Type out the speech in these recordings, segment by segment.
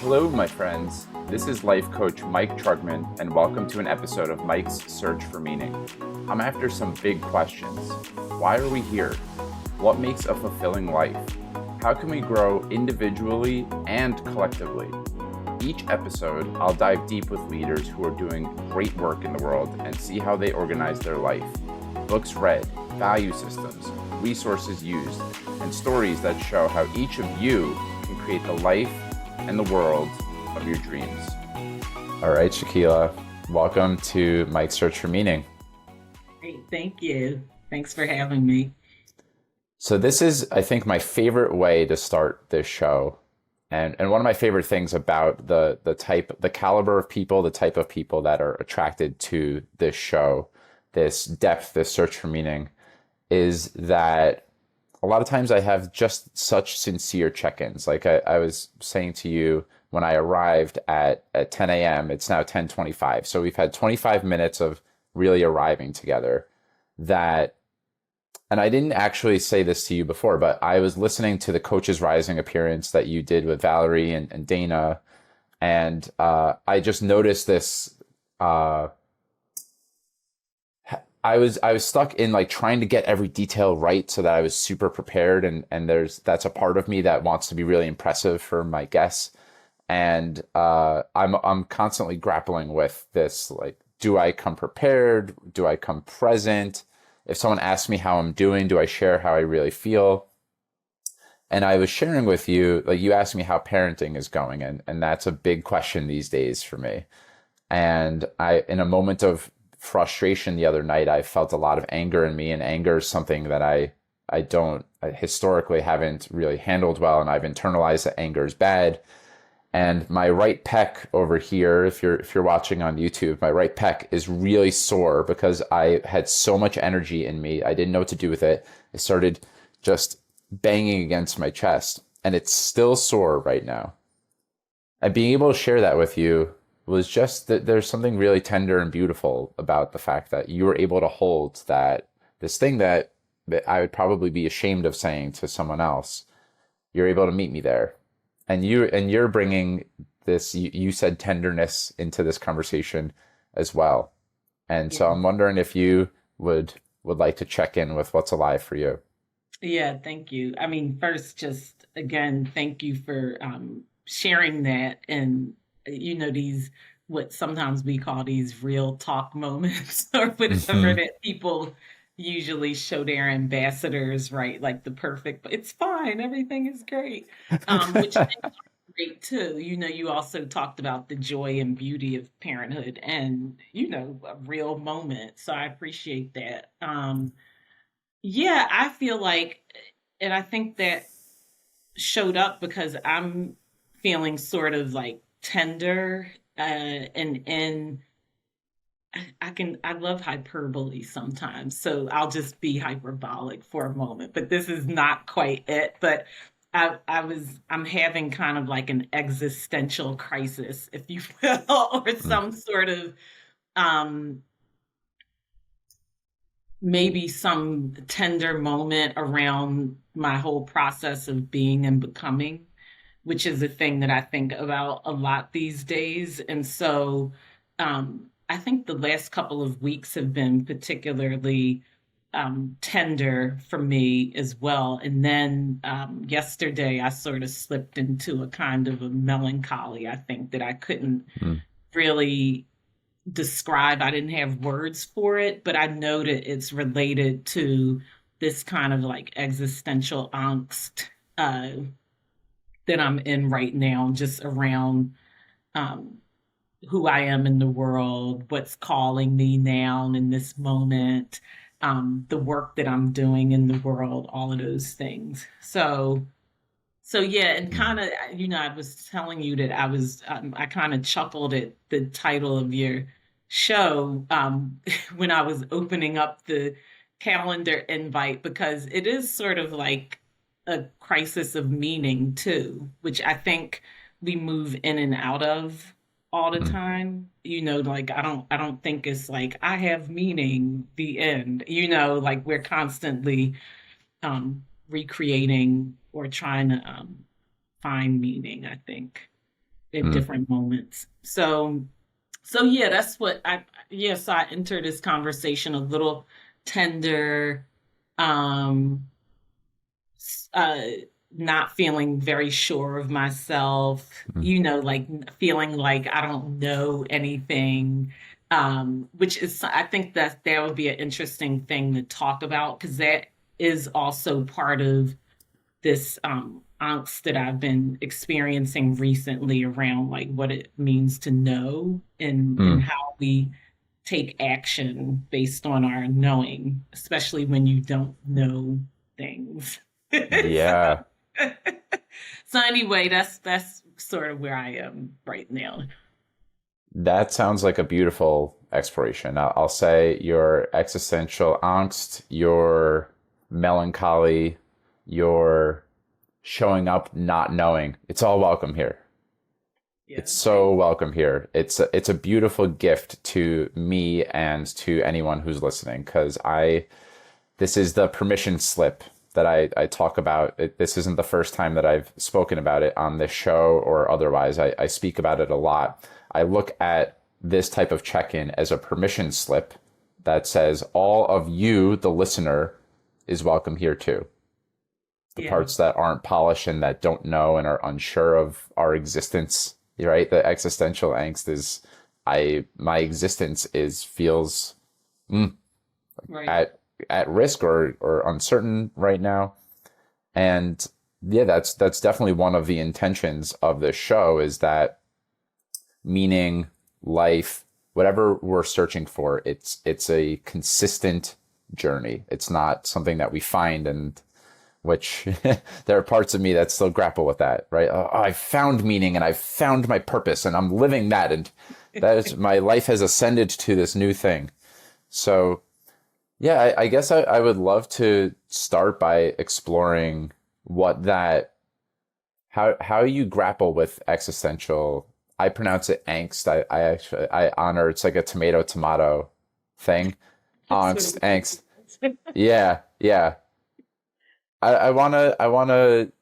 Hello, my friends. This is life coach Mike Trugman, and welcome to an episode of Mike's Search for Meaning. I'm after some big questions. Why are we here? What makes a fulfilling life? How can we grow individually and collectively? Each episode, I'll dive deep with leaders who are doing great work in the world and see how they organize their life. Books read, value systems, resources used, and stories that show how each of you can create the life and the world of your dreams. All right, Shakiyla, welcome to Mike's Search for Meaning. Great, thank you. Thanks for having me. So this is, I think, my favorite way to start this show. And one of my favorite things about the caliber of people, the type of people that are attracted to this show, this depth, this search for meaning, is that a lot of times I have just such sincere check-ins. Like I was saying to you when I arrived at 10 a.m., it's now 10:25. So we've had 25 minutes of really arriving together that, and I didn't actually say this to you before, but I was listening to the Coaches Rising appearance that you did with Valerie and Dana. And I just noticed this, I was stuck in like trying to get every detail right so that I was super prepared, and that's a part of me that wants to be really impressive for my guests, and I'm constantly grappling with this, like, do I come prepared? Do I come present? If someone asks me how I'm doing, do I share how I really feel? And I was sharing with you, like, you asked me how parenting is going, and that's a big question these days for me. And in a moment of frustration the other night, I felt a lot of anger in me, and anger is something that I historically haven't really handled well, and I've internalized that anger is bad. And my right pec over here, if you're watching on YouTube, my right pec is really sore because I had so much energy in me. I didn't know what to do with it. I started just banging against my chest, and it's still sore right now. And being able to share that with you was just that there's something really tender and beautiful about the fact that you were able to hold this thing that I would probably be ashamed of saying to someone else. You're able to meet me there, and you're bringing this. You said tenderness into this conversation as well, and so Yeah, I'm wondering if you would like to check in with what's alive for you. yeah, thank you. I mean, first, just again, thank you for sharing that, and these what sometimes we call these real talk moments or whatever Hmm. that people usually show their ambassadors, right? Like the perfect, it's fine, everything is great. Which great too. You also talked about the joy and beauty of parenthood and, a real moment. So I appreciate that. Yeah, I feel like, and I think that showed up because I'm feeling sort of like tender, and I love hyperbole sometimes. So I'll just be hyperbolic for a moment, but this is not quite it. But I'm having kind of like an existential crisis, if you will, or some sort of um maybe some tender moment around my whole process of being and becoming, which is a thing that I think about a lot these days. And so I think the last couple of weeks have been particularly tender for me as well. And then yesterday, I sort of slipped into a kind of a melancholy, I think, that I couldn't Mm. really describe. I didn't have words for it, but I know that it's related to this kind of like existential angst uh, that I'm in right now, just around um, who I am in the world, what's calling me now in this moment, the work that I'm doing in the world, all of those things. So yeah, and kind of, I was telling you that I kind of chuckled at the title of your show when I was opening up the calendar invite, because it is sort of like a crisis of meaning too, which I think we move in and out of all the Mm. time. Like I don't think it's like I have meaning, the end. Like we're constantly recreating or trying to find meaning, I think. at Mm, different moments. So yeah, that's what I yes, I entered this conversation a little tender, um, uh, not feeling very sure of myself, mm, like feeling like I don't know anything. Which is, I think that that would be an interesting thing to talk about because that is also part of this angst that I've been experiencing recently around like what it means to know and mm. how we take action based on our knowing, especially when you don't know things. so, Yeah, so anyway, that's sort of where I am right now. that sounds like a beautiful exploration. I'll say your existential angst, your melancholy, your showing up not knowing. It's all welcome here. Yeah, It's thank so welcome here. It's a beautiful gift to me and to anyone who's listening because I this is the permission slip that I talk about. This isn't the first time that I've spoken about it on this show or otherwise. I speak about it a lot. I look at this type of check-in as a permission slip that says all of you, the listener, is welcome here too. The yeah, parts that aren't polished and that don't know and are unsure of our existence, right? The existential angst is my existence is feels right. at risk or uncertain right now. And yeah, that's definitely one of the intentions of this show is that meaning, life, whatever we're searching for, it's a consistent journey. It's not something that we find and which there are parts of me that still grapple with that, right? Oh, I found meaning and I found my purpose and I'm living that and that is my life has ascended to this new thing. So yeah, I guess I would love to start by exploring what that how you grapple with existential. I pronounce it angst. I actually I honor it's like a tomato thing. That's what Angst, it angst. is. Yeah, yeah. I wanna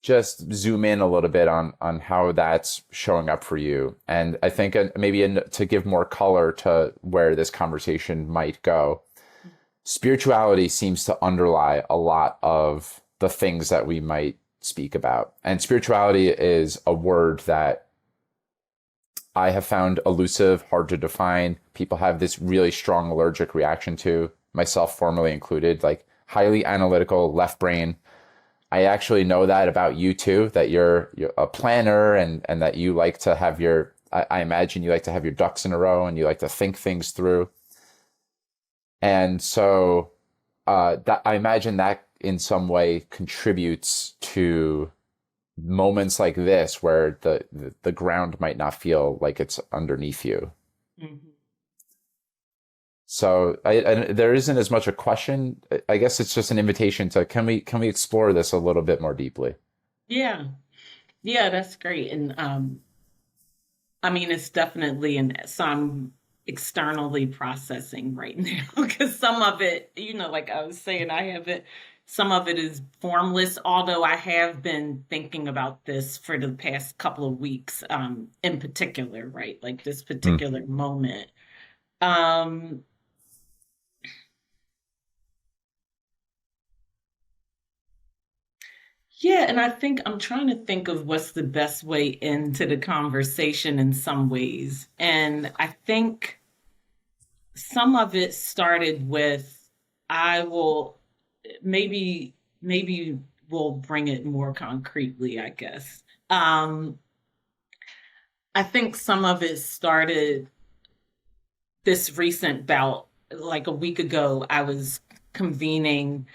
just zoom in a little bit on how that's showing up for you, and I think maybe to give more color to where this conversation might go. Spirituality seems to underlie a lot of the things that we might speak about. And spirituality is a word that I have found elusive, hard to define. People have this really strong allergic reaction to, myself formerly included, like highly analytical left brain. I actually know that about you too, that you're a planner and that you like to have I imagine you like to have your ducks in a row and you like to think things through. And so that I imagine that in some way contributes to moments like this where the ground might not feel like it's underneath you. Mhm. So there isn't as much a question. I guess it's just an invitation to can we explore this a little bit more deeply? Yeah, yeah, that's great. And I mean, it's definitely some externally processing right now because some of it, like I was saying, some of it is formless, although I have been thinking about this for the past couple of weeks, in particular, right? Like this Mm, particular moment. Um, yeah, and I think I'm trying to think of what's the best way into the conversation in some ways. And I think some of it started with I will maybe we'll bring it more concretely, I guess. I think some of it started this recent bout. Like a week ago, I was convening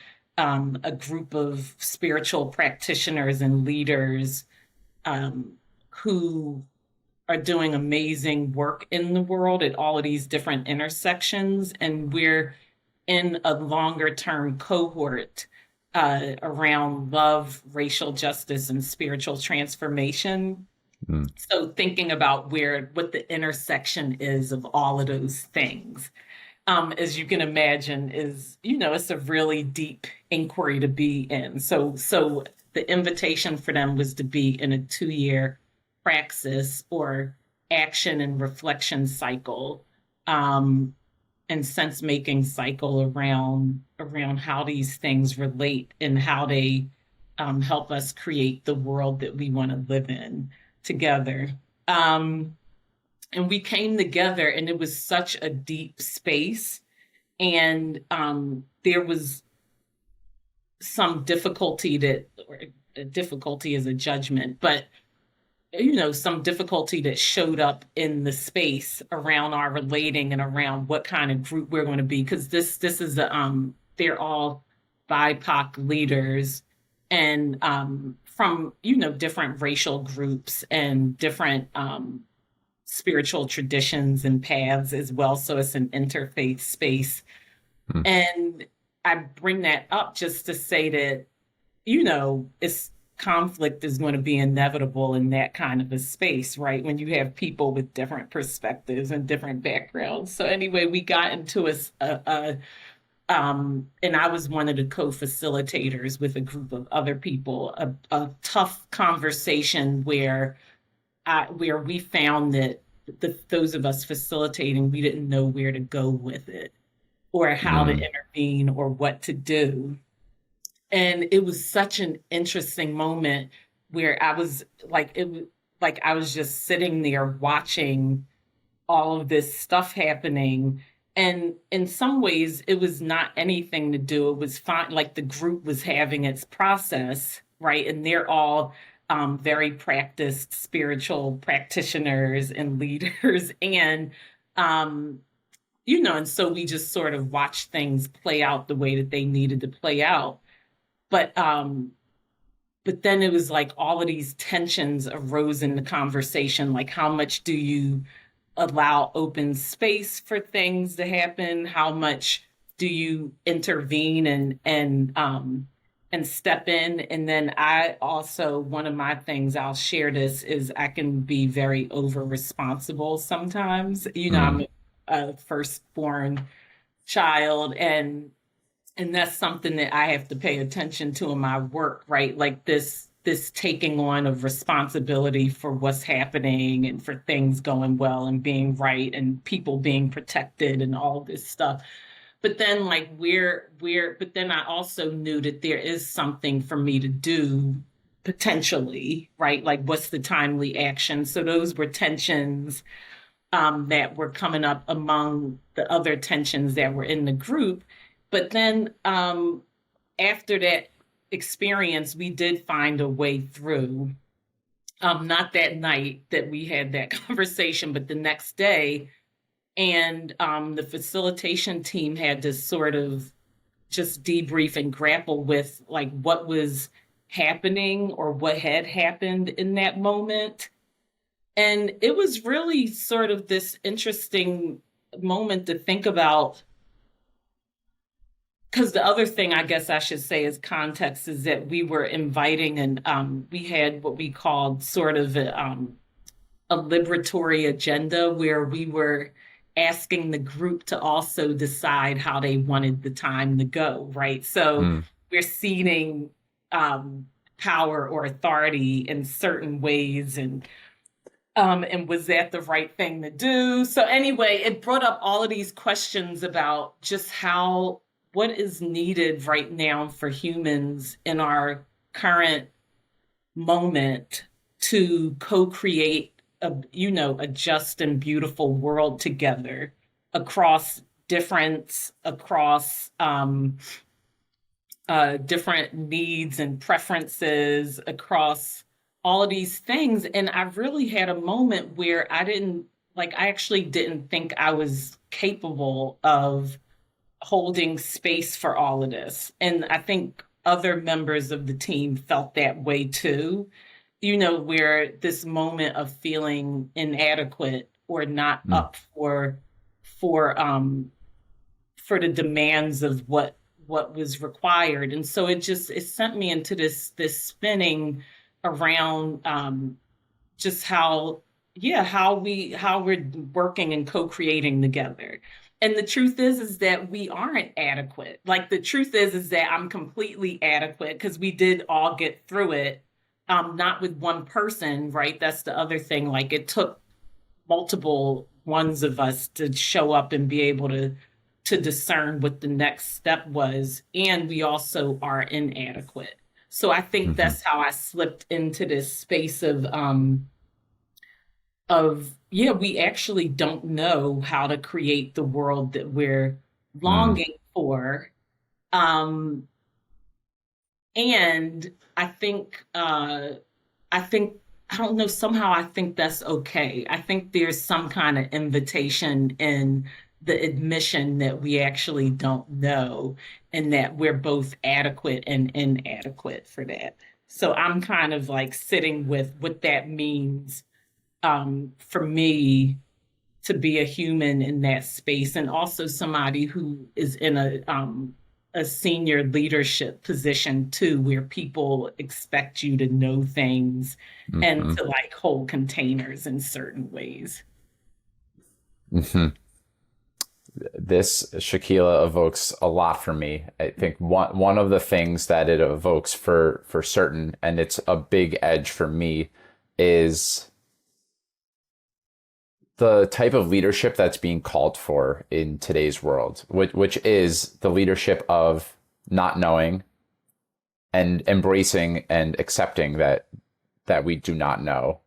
a group of spiritual practitioners and leaders um, who are doing amazing work in the world at all of these different intersections. And we're in a longer term cohort around love, racial justice, and spiritual transformation. mm, So thinking about what the intersection is of all of those things, as you can imagine, is it's a really deep inquiry to be in. So the invitation for them was to be in a 2-year praxis or action and reflection cycle, um, and sense making cycle around how these things relate and how they help us create the world that we want to live in together. Um, and we came together, and it was such a deep space, and there was some difficulty that, or difficulty is a judgment, but some difficulty that showed up in the space around our relating and around what kind of group we're going to be, because this is a they're all BIPOC leaders, and from different racial groups and different spiritual traditions and paths as well. So it's an interfaith space. Mm. And I bring that up just to say that, it's conflict is going to be inevitable in that kind of a space, right? When you have people with different perspectives and different backgrounds. So anyway, we got into and I was one of the co-facilitators with a group of other people, a tough conversation where we found that those of us facilitating, we didn't know where to go with it or how to Mm. intervene or what to do. And it was such an interesting moment where I was like, it was like I was just sitting there watching all of this stuff happening. And in some ways, it was not anything to do. It was fine. Like the group was having its process, right? And they're all very practiced spiritual practitioners and leaders. Um, and so we just sort of watched things play out the way that they needed to play out. But but then it was like all of these tensions arose in the conversation, like how much do you allow open space for things to happen? How much do you intervene and step in? And then I also, one of my things, I'll share this, is I can be very over responsible sometimes. I'm Mm. a firstborn child, and that's something that I have to pay attention to in my work, right? Like this taking on of responsibility for what's happening and for things going well and being right and people being protected and all this stuff. But then like but then I also knew that there is something for me to do potentially, right? Like what's the timely action? So those were tensions that were coming up among the other tensions that were in the group. But then after that experience, we did find a way through. Not that night that we had that conversation, but the next day. And the facilitation team had to sort of just debrief and grapple with like what was happening or what had happened in that moment. And it was really sort of this interesting moment to think about, because the other thing I guess I should say is context is that we were inviting, and we had what we called sort of a liberatory agenda where we were asking the group to also decide how they wanted the time to go, right? So Mm. we're ceding power or authority in certain ways, and was that the right thing to do? So anyway, it brought up all of these questions about just what is needed right now for humans in our current moment to co-create a just and beautiful world together across difference, across different needs and preferences, across all of these things. And I really had a moment where I actually didn't think I was capable of holding space for all of this. And I think other members of the team felt that way too, where this moment of feeling inadequate or not Mm. up for for the demands of what was required. And so it sent me into this spinning around just how we're working and co-creating together. And the truth is that we aren't adequate. Like the truth is that I'm completely adequate because we did all get through it. not with one person, right? That's the other thing. Like it took multiple ones of us to show up and be able to discern what the next step was, and we also are inadequate. So I think Hmm. that's how I slipped into this space of yeah, we actually don't know how to create the world that we're Mm. longing for. um and I think I don't know, somehow I think that's okay. I think there's some kind of invitation in the admission that we actually don't know, and that we're both adequate and inadequate for that. So I'm kind of like sitting with what that means for me to be a human in that space, and also somebody who is in a senior leadership position too, where people expect you to know things and Hmm. to like hold containers in certain ways. Hmm. This Shakiyla evokes a lot for me. I think one of the things that it evokes for certain, and it's a big edge for me, is the type of leadership that's being called for in today's world, which is the leadership of not knowing and embracing and accepting that we do not know.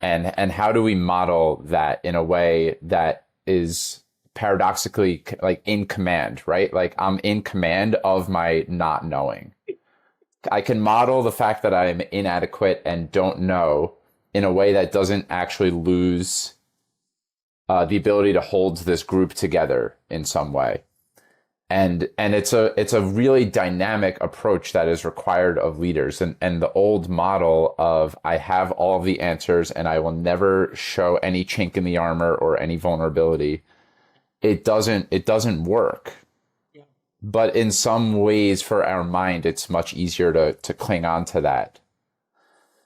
And how do we model that in a way that is paradoxically like in command, right? Like I'm in command of my not knowing. I can model the fact that I'm inadequate and don't know in a way that doesn't actually lose the ability to hold this group together in some way. And it's a really dynamic approach that is required of leaders. And the old model of I have all of the answers and I will never show any chink in the armor or any vulnerability, it doesn't work. Yeah. But in some ways for our mind it's much easier to cling on to that.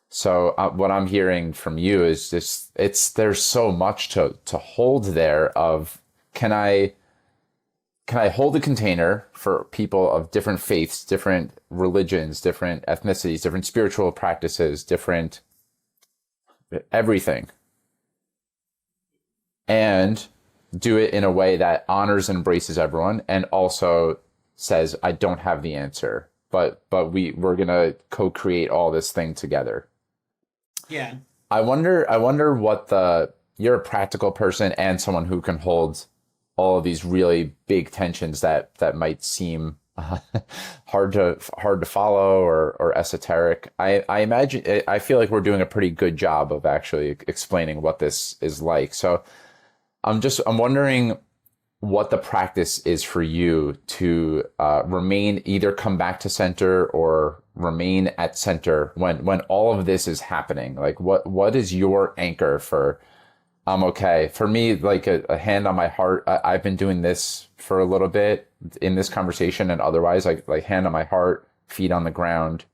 So what I'm hearing from you is just it's there's so much to hold there of can I can I hold a container for people of different faiths, different religions, different ethnicities, different spiritual practices, different everything, and do it in a way that honors and embraces everyone and also says, I don't have the answer, but we're gonna co-create all this thing together. Yeah. I wonder what the you're a practical person and someone who can hold all of these really big tensions that might seem hard to follow or esoteric. I imagine I feel like we're doing a pretty good job of actually explaining what this is like. So I'm wondering what the practice is for you to remain either come back to center or remain at center when all of this is happening. Like what is your anchor for I'm okay. For me, like a hand on my heart, I've been doing this for a little bit in this conversation and otherwise, like hand on my heart, feet on the ground.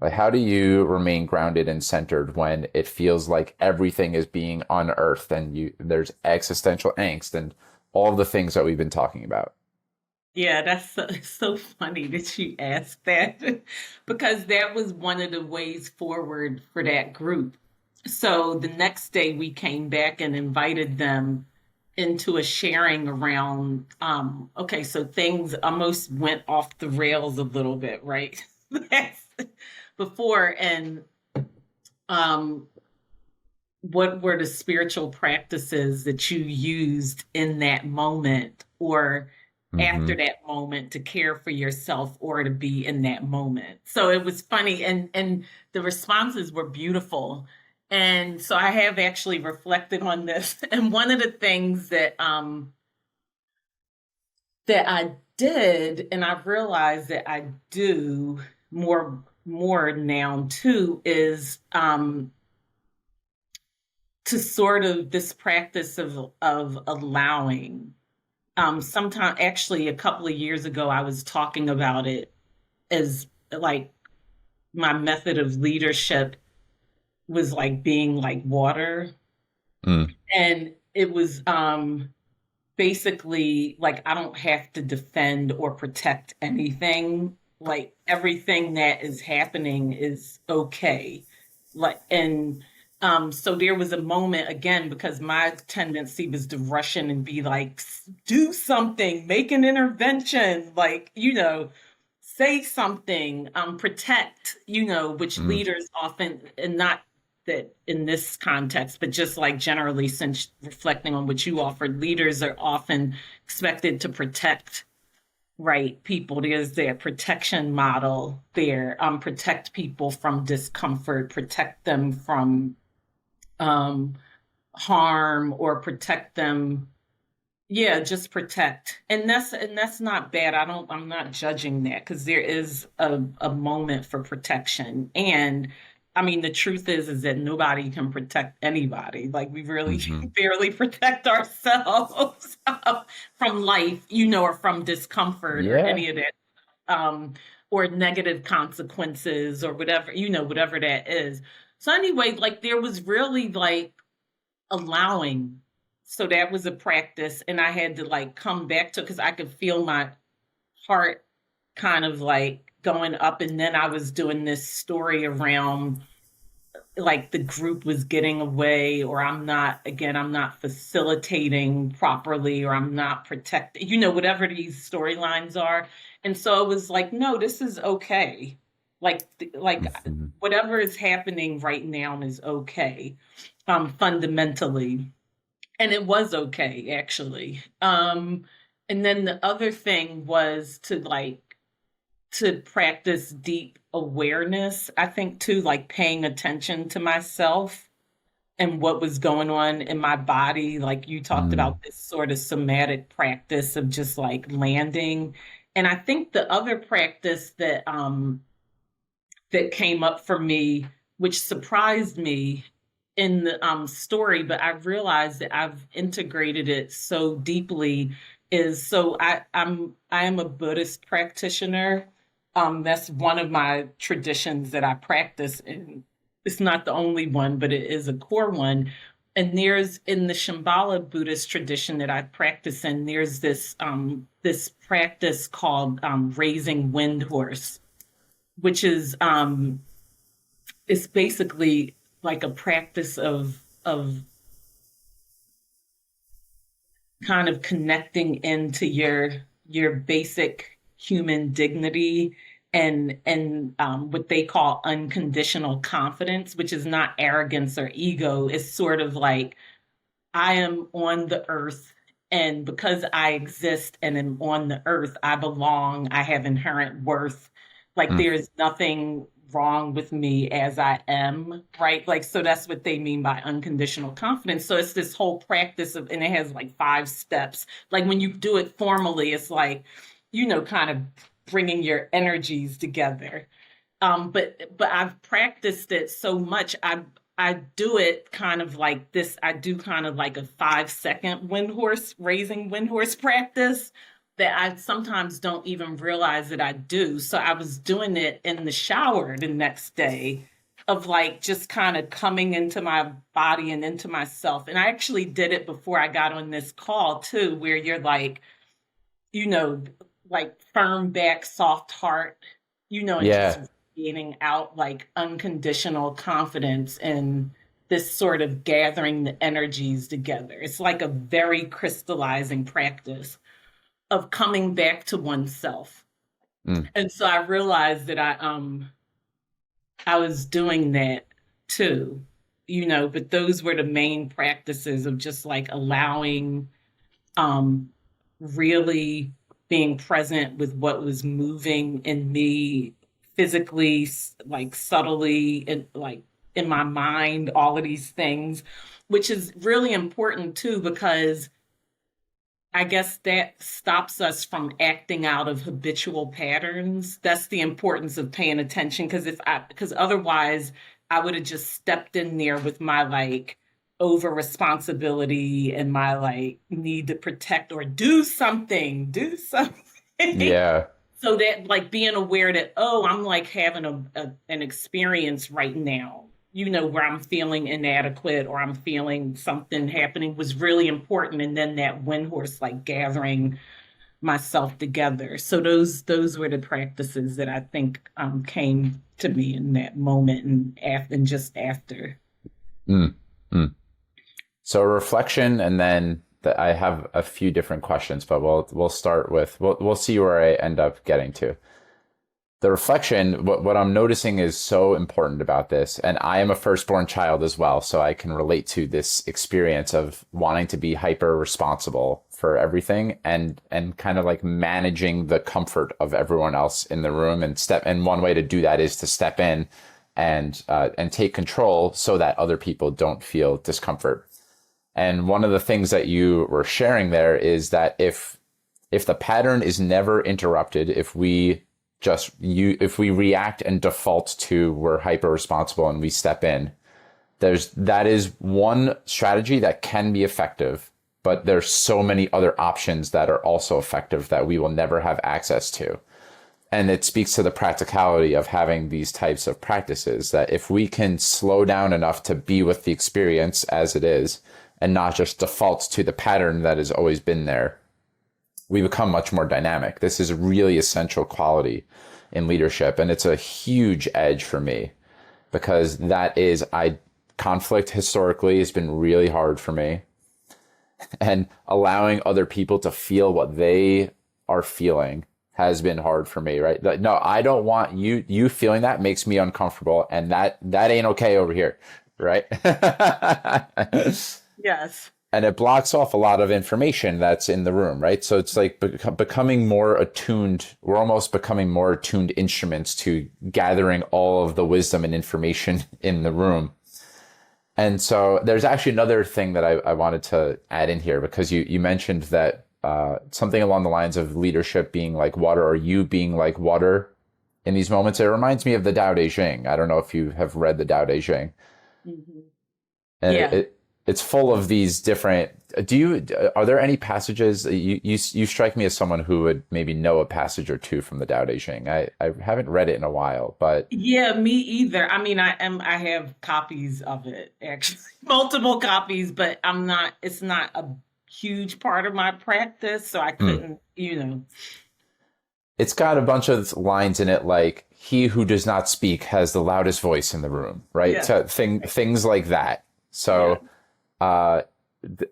Like, how do you remain grounded and centered when it feels like everything is being unearthed and there's existential angst and all of the things that we've been talking about? Yeah, that's so, it's so funny that you asked that because that was one of the ways forward for that group. So the next day we came back and invited them into a sharing around okay, so things almost went off the rails a little bit, right? That's before. And um what were the spiritual practices that you used in that moment or after Hmm. that moment to care for yourself or to be in that moment? So it was funny, and the responses were beautiful. And so I have actually reflected on this. And one of the things that I did, and I've realized that I do more now too, is to sort of this practice of allowing. Sometime actually a couple of years ago, I was talking about it as like my method of leadership was like being like water, Mm. and it was basically like I don't have to defend or protect anything. like everything that is happening is okay. Like, and so there was a moment again, because my tendency was to rush in and be like, do something, make an intervention, like, say something, protect, which Mm, leaders often, and not that in this context, but just like generally, since reflecting on what you offered, leaders are often expected to protect, right, people. There's their protection model there, protect people from discomfort, protect them from um, harm, or protect them, yeah, just protect. And that's not bad. I'm not judging that, because there is a moment for protection. And I mean, the truth is that nobody can protect anybody. Like, we really hmm. barely protect ourselves from life, or from discomfort or Yeah. any of that, um, or negative consequences, or whatever, whatever that is. So anyway, like, there was really like allowing. So that was a practice. And I had to like come back to, because I could feel my heart kind of like going up. And then I was doing this story around like the group was getting away, or I'm not facilitating properly, or I'm not protecting, whatever these storylines are. And so it was like, no, this is okay. Like Mhm. whatever is happening right now is okay, fundamentally. And it was okay, actually. And then the other thing was to practice deep awareness, I think, too, like paying attention to myself and what was going on in my body. Like, you talked Mm, about this sort of somatic practice of just like landing. And I think the other practice that came up for me, which surprised me in the story, but I realized that I've integrated it so deeply, is so I am a Buddhist practitioner. That's one of my traditions that I practice, and it's not the only one, but it is a core one. And there's, in the Shambhala Buddhist tradition that I practice in, there's this practice called raising wind horse, which is basically like a practice of kind of connecting into your basic human dignity, and what they call unconditional confidence, which is not arrogance or ego. It's sort of like, I am on the earth, and because I exist and am on the earth, I belong, I have inherent worth. Like, mm. there's nothing wrong with me as I am, right? Like, so that's what they mean by unconditional confidence. So it's this whole practice of, and it has like 5 steps. Like, when you do it formally, it's like, kind of bringing your energies together. But I've practiced it so much. I do it kind of like this. I do kind of like a 5 second raising wind horse practice that I sometimes don't even realize that I do. So I was doing it in the shower the next day, of like just kind of coming into my body and into myself. And I actually did it before I got on this call too, where you're like, you know, like firm back, soft heart, and just Yeah. gaining out like unconditional confidence, and this sort of gathering the energies together. It's like a very crystallizing practice of coming back to oneself. Mm, And so I realized that I was doing that too, but those were the main practices of just like allowing, um, really being present with what was moving in me physically, like subtly, and like in my mind, all of these things, which is really important too, because I guess that stops us from acting out of habitual patterns. That's the importance of paying attention. Because otherwise I would have just stepped in there with my like over responsibility and my like need to protect or do something. yeah. So that, like, being aware that, oh, I'm like having an experience right now, where I'm feeling inadequate or I'm feeling something happening, was really important. And then that wind horse, like gathering myself together. So those were the practices that I think came to me in that moment and just after. Mm, mm. So reflection, and then I have a few different questions, but we'll start with we'll see where I end up getting to. The reflection, what I'm noticing is so important about this, and I am a firstborn child as well, so I can relate to this experience of wanting to be hyper responsible for everything and kind of like managing the comfort of everyone else in the room, and one way to do that is to step in and take control so that other people don't feel discomfort. And one of the things that you were sharing there is that if the pattern is never interrupted, if we react and default to we're hyper responsible and we step in, that is one strategy that can be effective, but there's so many other options that are also effective that we will never have access to. And it speaks to the practicality of having these types of practices, that if we can slow down enough to be with the experience as it is and not just default to the pattern that has always been there, we become much more dynamic. This is a really essential quality in leadership. And it's a huge edge for me because conflict historically has been really hard for me. And allowing other people to feel what they are feeling has been hard for me, right? Like, no, I don't want you feeling that makes me uncomfortable, and that ain't okay over here, right? Yes. And it blocks off a lot of information that's in the room, right? So it's like becoming more attuned. We're almost becoming more attuned instruments to gathering all of the wisdom and information in the room. And so there's actually another thing that I wanted to add in here, because you mentioned that something along the lines of leadership being like water, or you being like water in these moments. It reminds me of the Tao Te Ching. I don't know if you have read the Tao Te Ching. Mm-hmm. And Yeah. it's full of these different. Are there any passages? You strike me as someone who would maybe know a passage or two from the Tao Te Ching. I haven't read it in a while, but Yeah, me either. I mean, I have copies of it, actually, multiple copies, but it's not a huge part of my practice, so I mm, couldn't. it's got a bunch of lines in it like "He who does not speak has the loudest voice in the room," right? Yeah. So things like that. Yeah. So uh,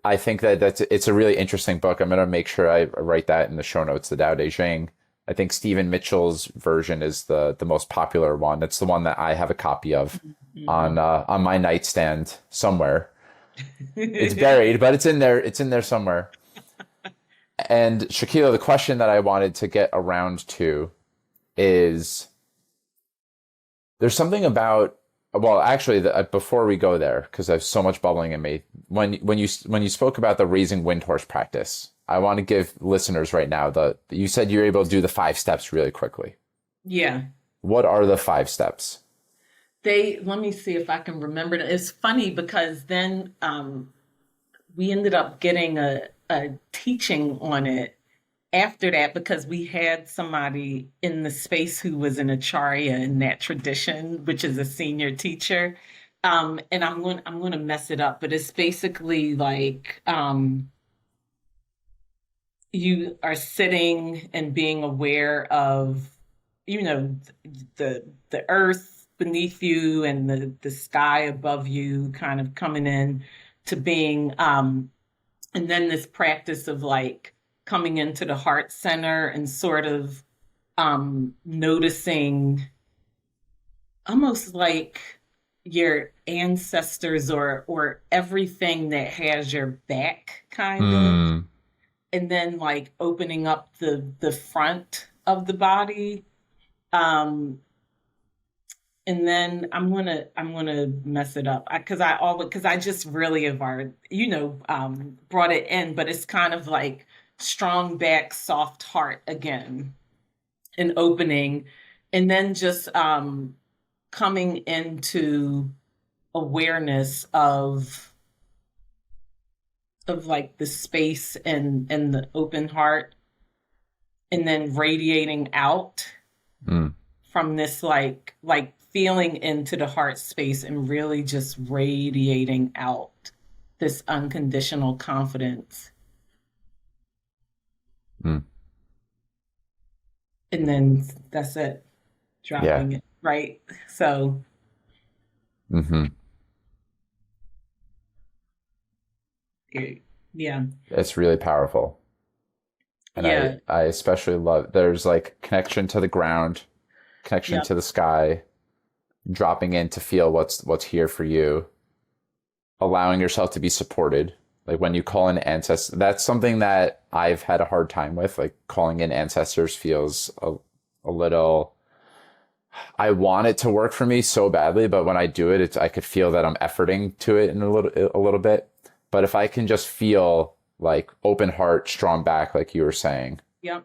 I think it's a really interesting book. I'm going to make sure I write that in the show notes. The Tao Te Ching. I think Stephen Mitchell's version is the most popular one. It's the one that I have a copy of Mhm. on my nightstand somewhere. It's buried, but it's in there. It's in there somewhere. And Shakiyla, the question that I wanted to get around to is, there's something about, well, actually, before we go there, because I have so much bubbling in me, when you spoke about the raising wind horse practice, I want to give listeners right now you said you're able to do the 5 steps really quickly. Yeah. What are the 5 steps? Let me see if I can remember it. It's funny because then we ended up getting a teaching on it after that, because we had somebody in the space who was an acharya in that tradition, which is a senior teacher. And I'm going to mess it up, but it's basically like you are sitting and being aware of, you know, the earth beneath you and the sky above you, kind of coming in to being, and then this practice of like coming into the heart center and sort of noticing almost like your ancestors or everything that has your back, kind of, Mm, and then like opening up the front of the body. um and then I'm gonna mess it up because I just really have already, brought it in, but it's kind of like strong back, soft heart again, and opening, and then just coming into awareness of like the space and the open heart, and then radiating out mm, from this, like feeling into the heart space and really just radiating out this unconditional confidence. mm. and then that's it, Yeah. dropping it, right? So, Hmm. yeah, It's really powerful. And yeah, I especially love there's like connection to the ground, connection yeah, to the sky, dropping in to feel what's here for you, allowing yourself to be supported. Like when you call in ancestors, that's something that I've had a hard time with. Like calling in ancestors feels a little. I want it to work for me so badly, but when I do it, I could feel that I'm efforting to it in a little bit. But if I can just feel like open heart, strong back, like you were saying, yep,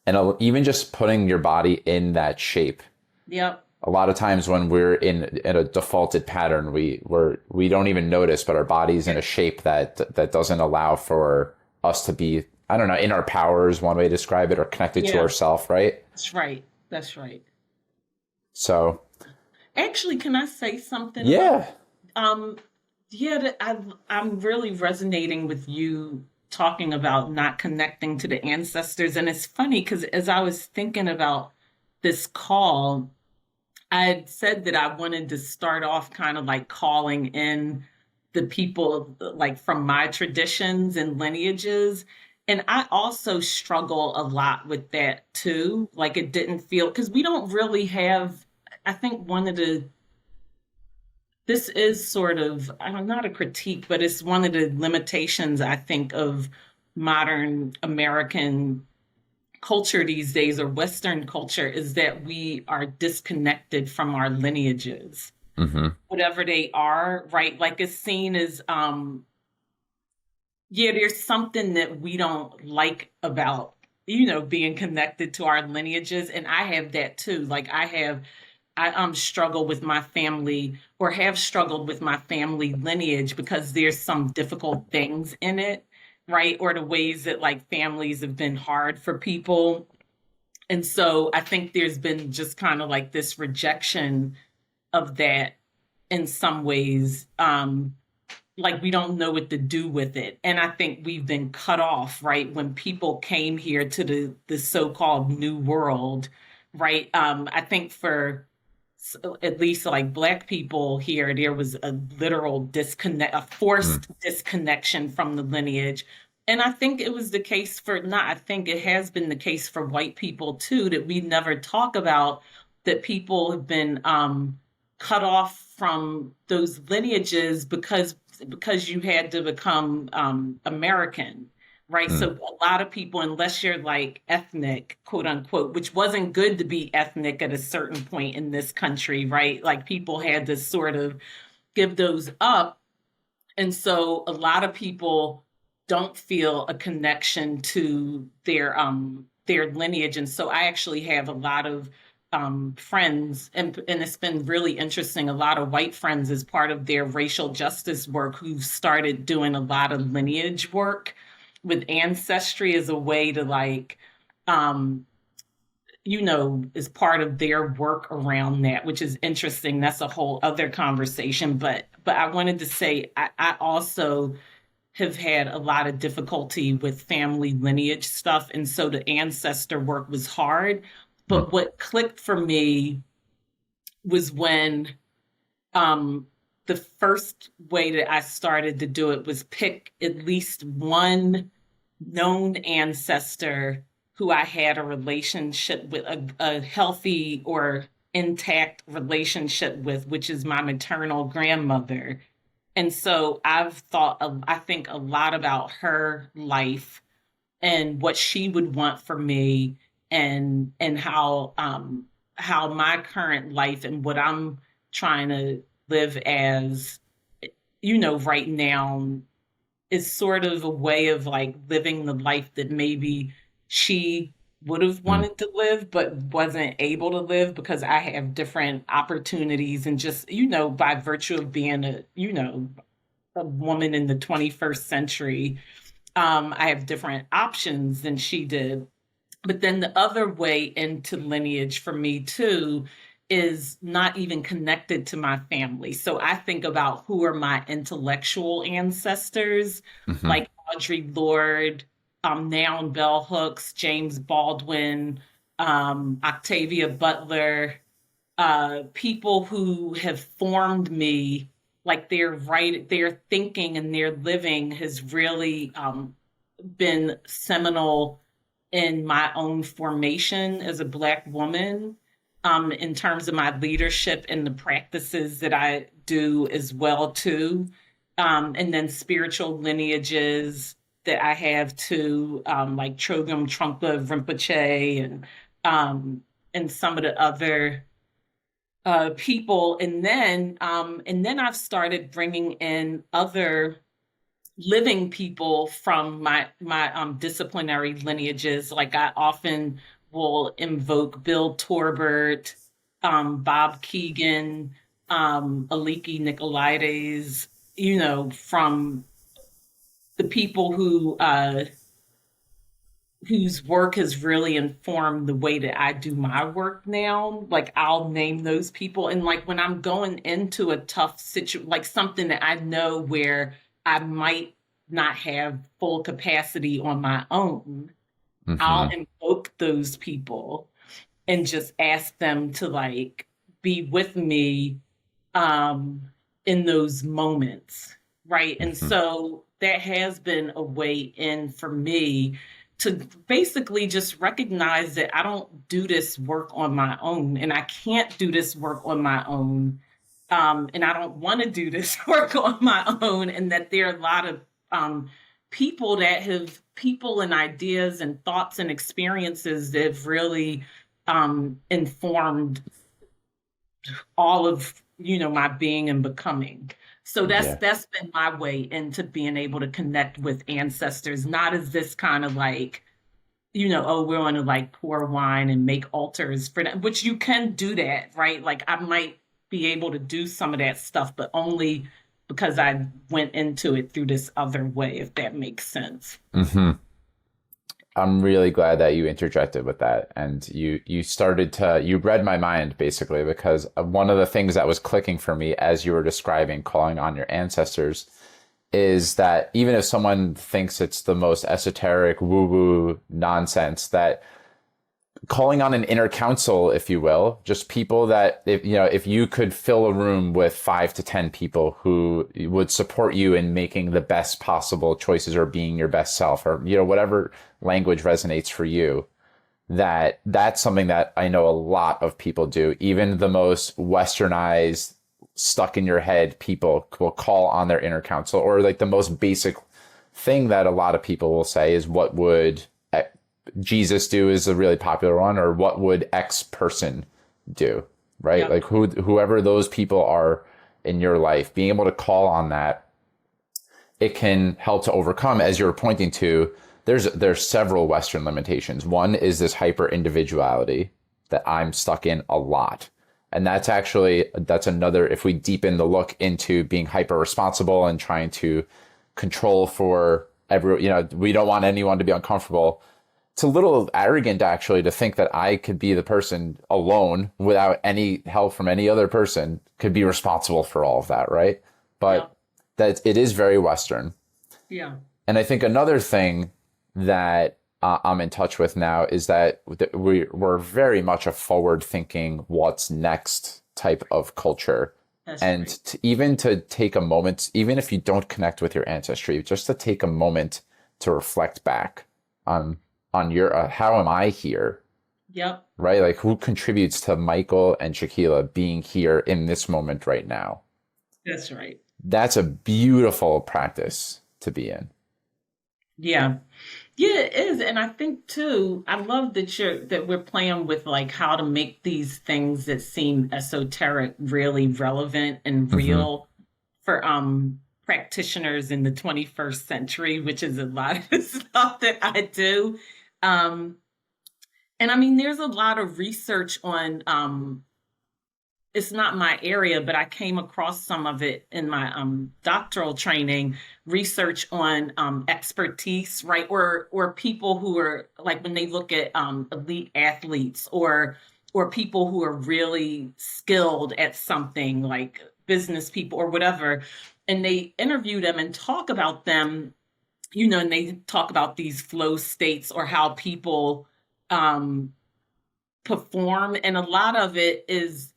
and even just putting your body in that shape. yep, A lot of times when we're in a defaulted pattern, we don't even notice, but our body's in yeah, a shape that doesn't allow for us to be, I don't know, in our power is one way to describe it, or connected to yeah, ourself, right? that's right, that's right. So Actually, can I say something about, yeah. um, yeah, I'm really resonating with you talking about not connecting to the ancestors. And it's funny because as I was thinking about this call, I had said that I wanted to start off kind of like calling in the people like from my traditions and lineages. And I also struggle a lot with that too. Like it didn't feel, because we don't really have, I think one of the, this is sort of, I'm not a critique, but it's one of the limitations I think of modern American culture these days, or Western culture, is that we are disconnected from our lineages, Hmm. whatever they are, right? Like it's seen as, yeah, there's something that we don't like about, being connected to our lineages. And I have that too. Like I struggle with my family, or have struggled with my family lineage, because there's some difficult things in it, right? Or the ways that like families have been hard for people. And so I think there's been just kind of like this rejection of that in some ways. Like we don't know what to do with it. And I think we've been cut off, right? When people came here to the so-called new world, right? I think for at least like Black people here, there was a literal disconnect, a forced disconnection from the lineage. And I think it was the case for, not, I think it has been the case for white people too, that we never talk about, that people have been cut off from those lineages because you had to become American, right? So Mm. a lot of people, unless you're like ethnic, quote unquote, which wasn't good to be ethnic at a certain point in this country, right? Like people had to sort of give those up. And so a lot of people don't feel a connection to their lineage. And so I actually have a lot of friends, and it's been really interesting. A lot of white friends, as part of their racial justice work, who've started doing a lot of lineage work with ancestry as a way to like, um, is part of their work around that, which is interesting. That's a whole other conversation. But I wanted to say I also have had a lot of difficulty with family lineage stuff. And so the ancestor work was hard. Mm. But what clicked for me was when um, the first way that I started to do it was pick at least one known ancestor who I had a relationship with, a healthy or intact relationship with, which is my maternal grandmother. And so I've thought, I think a lot about her life and what she would want for me, and how my current life and what I'm trying to live as, right now, is sort of a way of like living the life that maybe she would have Mm. wanted to live but wasn't able to live, because I have different opportunities, and just, by virtue of being a woman in the 21st century, I have different options than she did. But then the other way into lineage for me too is not even connected to my family. So I think about who are my intellectual ancestors, Hmm. like Audre Lorde, Noun Bell Hooks, James Baldwin, Octavia Butler, people who have formed me, like their thinking and their living has really been seminal in my own formation as a Black woman, in terms of my leadership and the practices that I do as well too, and then spiritual lineages that I have too, like Chogyam Trungpa Rinpoche and some of the other people, and then I've started bringing in other living people from my disciplinary lineages. Like I often will invoke Bill Torbert, Bob Keegan, Aliki Nicolaides, from the people whose work has really informed the way that I do my work now. Like I'll name those people. And like when I'm going into a tough situation, like something that I know where I might not have full capacity on my own, I'll Hmm. invoke those people and just ask them to like be with me um in those moments, right? And Hmm. so that has been a way in for me to basically just recognize that I don't do this work on my own, and I can't do this work on my own, and I don't want to do this work on my own, and that there are a lot of people that have people and ideas and thoughts and experiences that have really informed all of my being and becoming. So that's Yeah. that's been my way into being able to connect with ancestors, not as this kind of like, oh, we're going to like pour wine and make altars for that, which you can do that, right? Like I might be able to do some of that stuff, but only because I went into it through this other way, if that makes sense. Hmm. I'm really glad that you interjected with that, and you read my mind basically, because one of the things that was clicking for me as you were describing calling on your ancestors is that even if someone thinks it's the most esoteric woo woo nonsense, that calling on an inner council, if you will, just people that if you could fill a room with 5 to 10 people who would support you in making the best possible choices or being your best self, or whatever language resonates for you, that's something that I know a lot of people do. Even the most westernized, stuck in your head people will call on their inner council, or like the most basic thing that a lot of people will say is, what would Jesus do, is a really popular one, or what would X person do, right? Yep. Like whoever those people are in your life, being able to call on that, it can help to overcome, as you're pointing to. There's several Western limitations. One is this hyper individuality that I'm stuck in a lot. And that's another, if we deepen the look into being hyper responsible and trying to control for we don't want anyone to be uncomfortable. It's a little arrogant actually to think that I could be the person alone without any help from any other person, could be responsible for all of that, right? But Yep. that it is very Western. Yeah. And I think another thing that I'm in touch with now is that we're very much a forward thinking, what's next type of culture. That's And right. even to take a moment, even if you don't connect with your ancestry, just to take a moment to reflect back on your how am I here, Yep. right? Like who contributes to Michael and Shakiyla being here in this moment right now? That's right. That's a beautiful practice to be in. Yeah. Yeah, it is. And I think too, I love that we're playing with like how to make these things that seem esoteric really relevant and Hmm. real for practitioners in the 21st century, which is a lot of the stuff that I do. Um and I mean there's a lot of research on it's not my area, but I came across some of it in my doctoral training, research on expertise, right? Or people who are like when they look at elite athletes or people who are really skilled at something like business people or whatever, and they interview them and talk about them, and they talk about these flow states or how people um perform. And a lot of it is,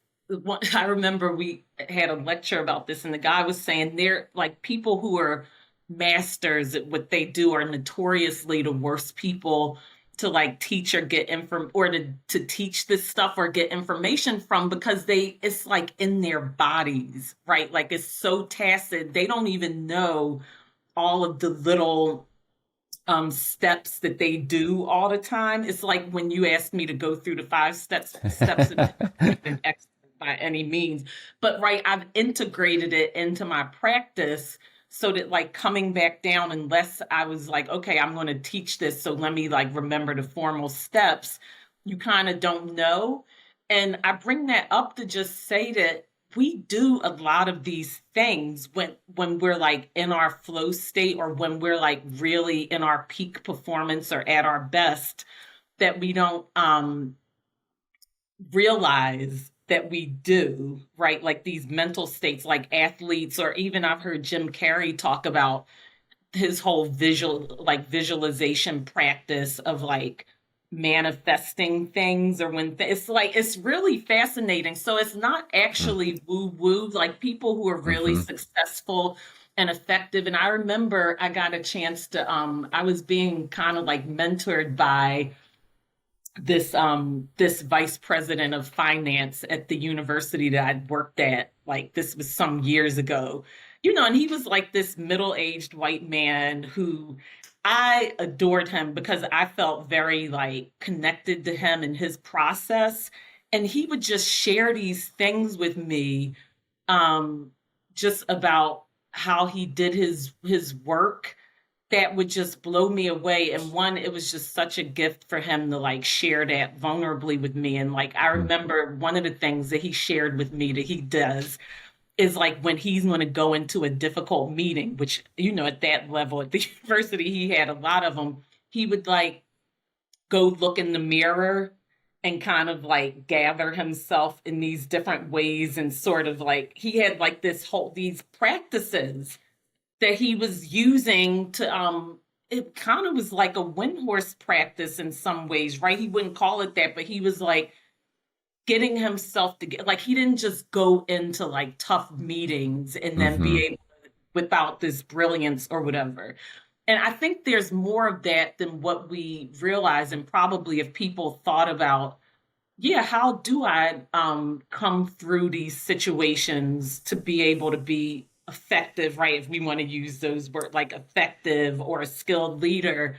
I remember we had a lecture about this, and the guy was saying they're like people who are masters at what they do are notoriously the worst people to like teach or get inform or to teach this stuff or get information from, because it's like in their bodies, right? Like it's so tacit, they don't even know all of the little steps that they do all the time. It's like when you asked me to go through the steps of an expert by any means. But right, I've integrated it into my practice so that like coming back down, unless I was like, okay, I'm going to teach this, so let me like remember the formal steps, you kind of don't know. And I bring that up to just say that we do a lot of these things when we're like in our flow state, or when we're like really in our peak performance or at our best, that we don't realize that we do, right? Like these mental states, like athletes, or even I've heard Jim Carrey talk about his whole visualization practice of like manifesting things, or it's like it's really fascinating. So it's not actually woo woo, like people who are really Mm-hmm. successful and effective. And I remember I got a chance to I was being kind of like mentored by this vice president of finance at the university that I'd worked at. Like this was some years ago, and he was like this middle-aged white man who I adored him because I felt very like connected to him and his process. And he would just share these things with me, um, just about how he did his work, that would just blow me away. And one, it was just such a gift for him to like share that vulnerably with me. And like I remember one of the things that he shared with me that he does is like when he's going to go into a difficult meeting, which, at that level at the university, he had a lot of them. He would like go look in the mirror and kind of like gather himself in these different ways, and sort of like he had like these practices that he was using to it kind of was like a wind horse practice in some ways, right? He wouldn't call it that, but he was like getting himself to get, like, he didn't just go into like tough meetings and then Mm-hmm. be able without this brilliance or whatever. And I think there's more of that than what we realize. And probably if people thought about, yeah, how do I come through these situations to be able to be effective, right? If we want to use those words like effective or a skilled leader,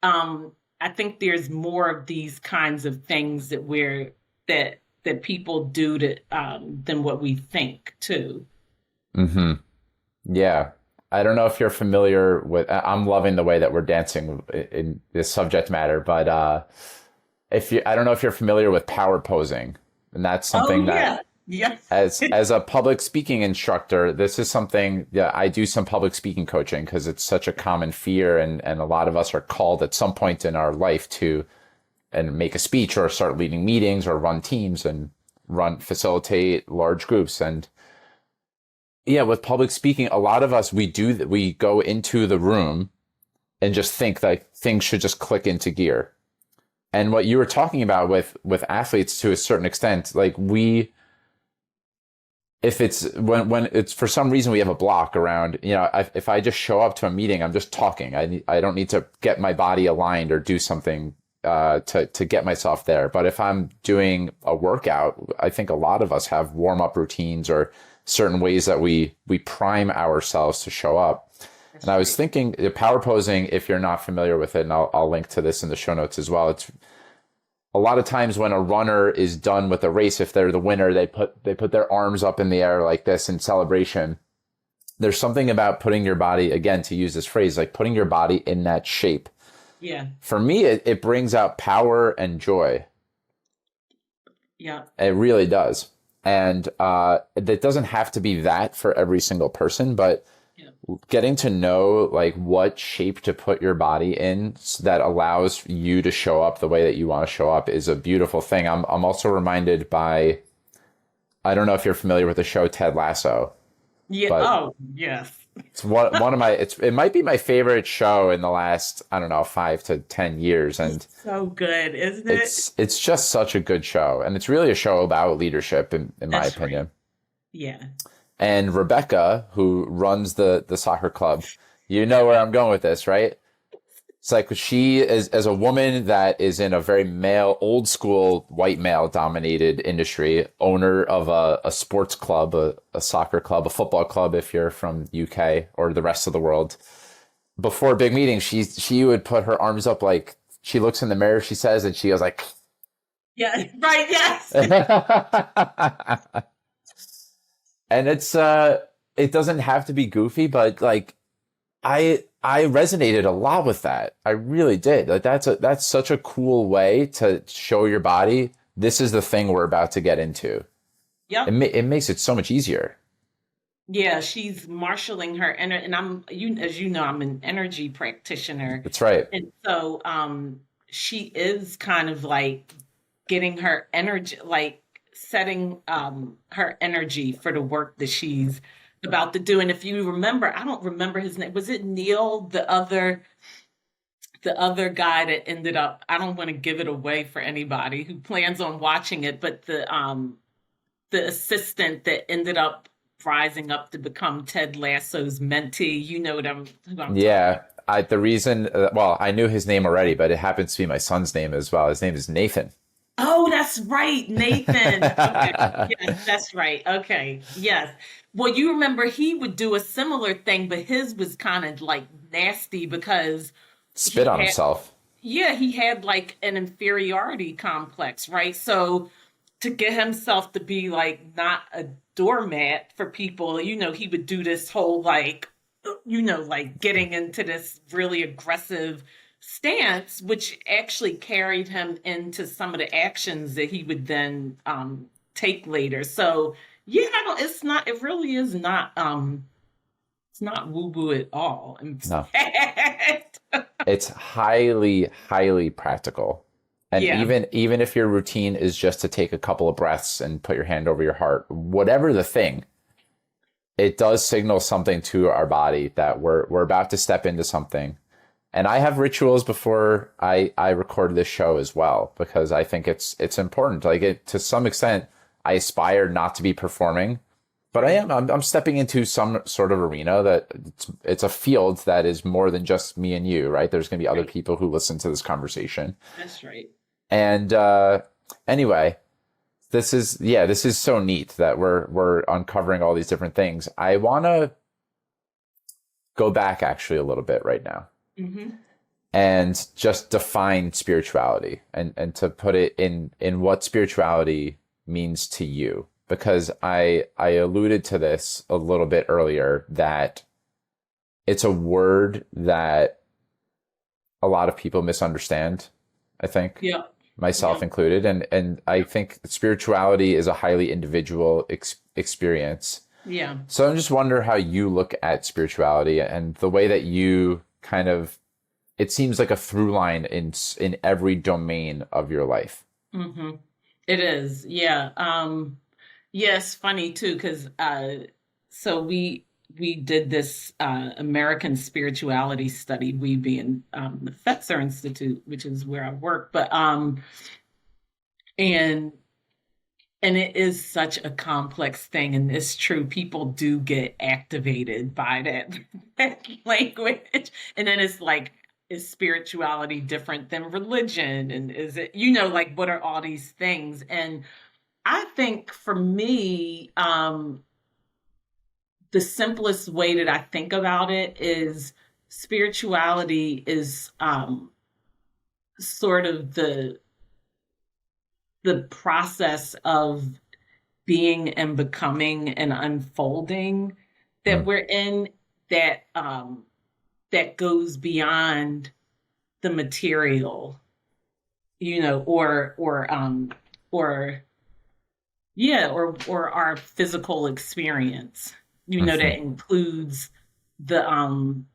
I think there's more of these kinds of things that people do to than what we think too. Mm-hmm. Yeah. I don't know if you're familiar with, I'm loving the way that we're dancing in this subject matter, but I don't know if you're familiar with power posing. And that's Oh something that yeah, yeah. as a public speaking instructor, this is something, yeah, I do some public speaking coaching because it's such a common fear, and a lot of us are called at some point in our life to and make a speech or start leading meetings or run teams and facilitate large groups. And yeah, with public speaking, a lot of us, we go into the room and just think that things should just click into gear. And what you were talking about with athletes, to a certain extent, like if it's when it's for some reason we have a block around, if I just show up to a meeting, I'm just talking. I don't need to get my body aligned or do something to get myself there. But if I'm doing a workout, I think a lot of us have warm up routines or certain ways that we prime ourselves to show up. That's And I was right. thinking, power posing, if you're not familiar with it, and I'll link to this in the show notes as well. It's a lot of times when a runner is done with a race, if they're the winner, they put their arms up in the air like this in celebration. There's something about putting your body, again, to use this phrase, like putting your body in that shape. Yeah, For me, it brings out power and joy. yeah, It really does. And it doesn't have to be that for every single person, but yeah. getting to know like what shape to put your body in that allows you to show up the way that you want to show up is a beautiful thing. I'm also reminded by, I don't know if you're familiar with the show Ted Lasso, Yeah. but Oh, yes. It's one of my it might be my favorite show in the last, I don't know, 5 to 10 years. And It's so good, isn't it? it's just such a good show. And it's really a show about leadership in my That's right. opinion. Yeah. And Rebecca, who runs the soccer club, you know where I'm going with this, right? It's like she is, as a woman that is in a very male, old school, white male dominated industry, owner of a sports club, a soccer club, a football club, if you're from UK or the rest of the world. Before big meetings, she would put her arms up, like she looks in the mirror, she says, and she goes like, Yeah. Right. Yes. and it doesn't have to be goofy, but like I resonated a lot with that. I really did. Like that's such a cool way to show your body this is the thing we're about to get into. Yep. It makes it so much easier. Yeah, she's marshaling her energy, and as you know, I'm an energy practitioner, That's right. and so she is kind of like getting her energy, like setting her energy for the work that she's about to do. And if you remember, I don't remember his name. Was it Neil, the other guy that ended up? I don't want to give it away for anybody who plans on watching it, but the assistant that ended up rising up to become Ted Lasso's mentee. You know who I'm talking Yeah. The reason, well, I knew his name already, but it happens to be my son's name as well. His name is Nathan. Oh, that's right, Nathan. Okay. Yes, that's right. Okay. Yes. Well, you remember he would do a similar thing, but his was kind of like nasty because Spit he on had, himself. yeah, he had like an inferiority complex, right? So to get himself to be like not a doormat for people, he would do this whole like, like getting into this really aggressive stance, which actually carried him into some of the actions that he would then take later. So yeah, I don't, it really is not, it's not woo woo at all. In No. fact, It's highly, highly practical. And yeah, even if your routine is just to take a couple of breaths and put your hand over your heart, whatever the thing, it does signal something to our body that we're about to step into something. And I have rituals before I record this show as well, because I think it's important. Like to some extent, I aspire not to be performing, but right. I'm stepping into some sort of arena that it's a field that is more than just me and you, right? There's going to be other Right. people who listen to this conversation. That's right. And anyway, this is so neat that we're uncovering all these different things. I want to go back actually a little bit right now Hmm. and just define spirituality and to put it in what spirituality means to you, because I alluded to this a little bit earlier, that it's a word that a lot of people misunderstand, I think, Yeah. myself Yeah. included. And I Yeah. think spirituality is a highly individual experience. Yeah. So I'm just wondering how you look at spirituality and the way that you kind of, it seems like a through line in every domain of your life. Hmm. It is. Yeah. Yes, funny too, because so we did this American spirituality study, we being the Fetzer Institute, which is where I work, but and and it is such a complex thing, and it's true. People do get activated by that language, and then it's like, is spirituality different than religion? And is it, like, what are all these things? And I think for me, the simplest way that I think about it is spirituality is sort of the process of being and becoming and unfolding that Mm, we're in, that goes beyond the material, or yeah, or our physical experience. mhm, That includes the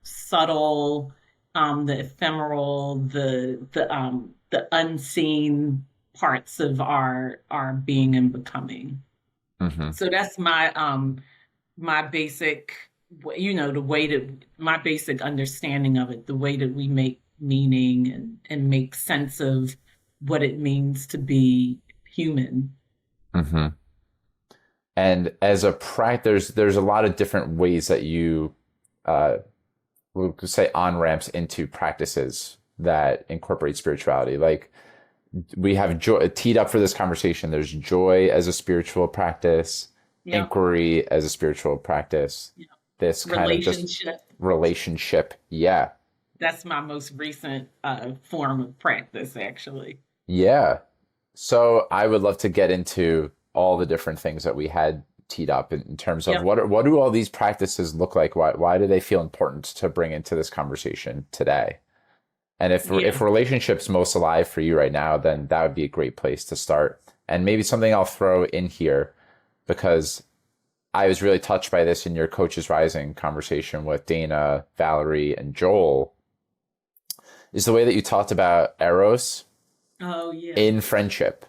subtle, the ephemeral, the unseen parts of our being and becoming. mhm. So that's my basic. the way that my basic understanding of it, the way that we make meaning and make sense of what it means to be human. Hmm. And as a practice, there's a lot of different ways that you, uh, we'll say, on ramps into practices that incorporate spirituality. Like we have joy teed up for this conversation. There's joy as a spiritual practice, Yeah. inquiry as a spiritual practice, Yeah. this kind of just Relationship. relationship. Yeah. That's my most recent form of practice, actually. Yeah. So I would love to get into all the different things that we had teed up in terms of Yep. what do all these practices look like? Why do they feel important to bring into this conversation today? And Yeah. if relationships most alive for you right now, then that would be a great place to start. And maybe something I'll throw in here because I was really touched by this in your Coaches Rising conversation with Dana, Valerie, and Joel, is the way that you talked about eros Oh, yeah. in friendship.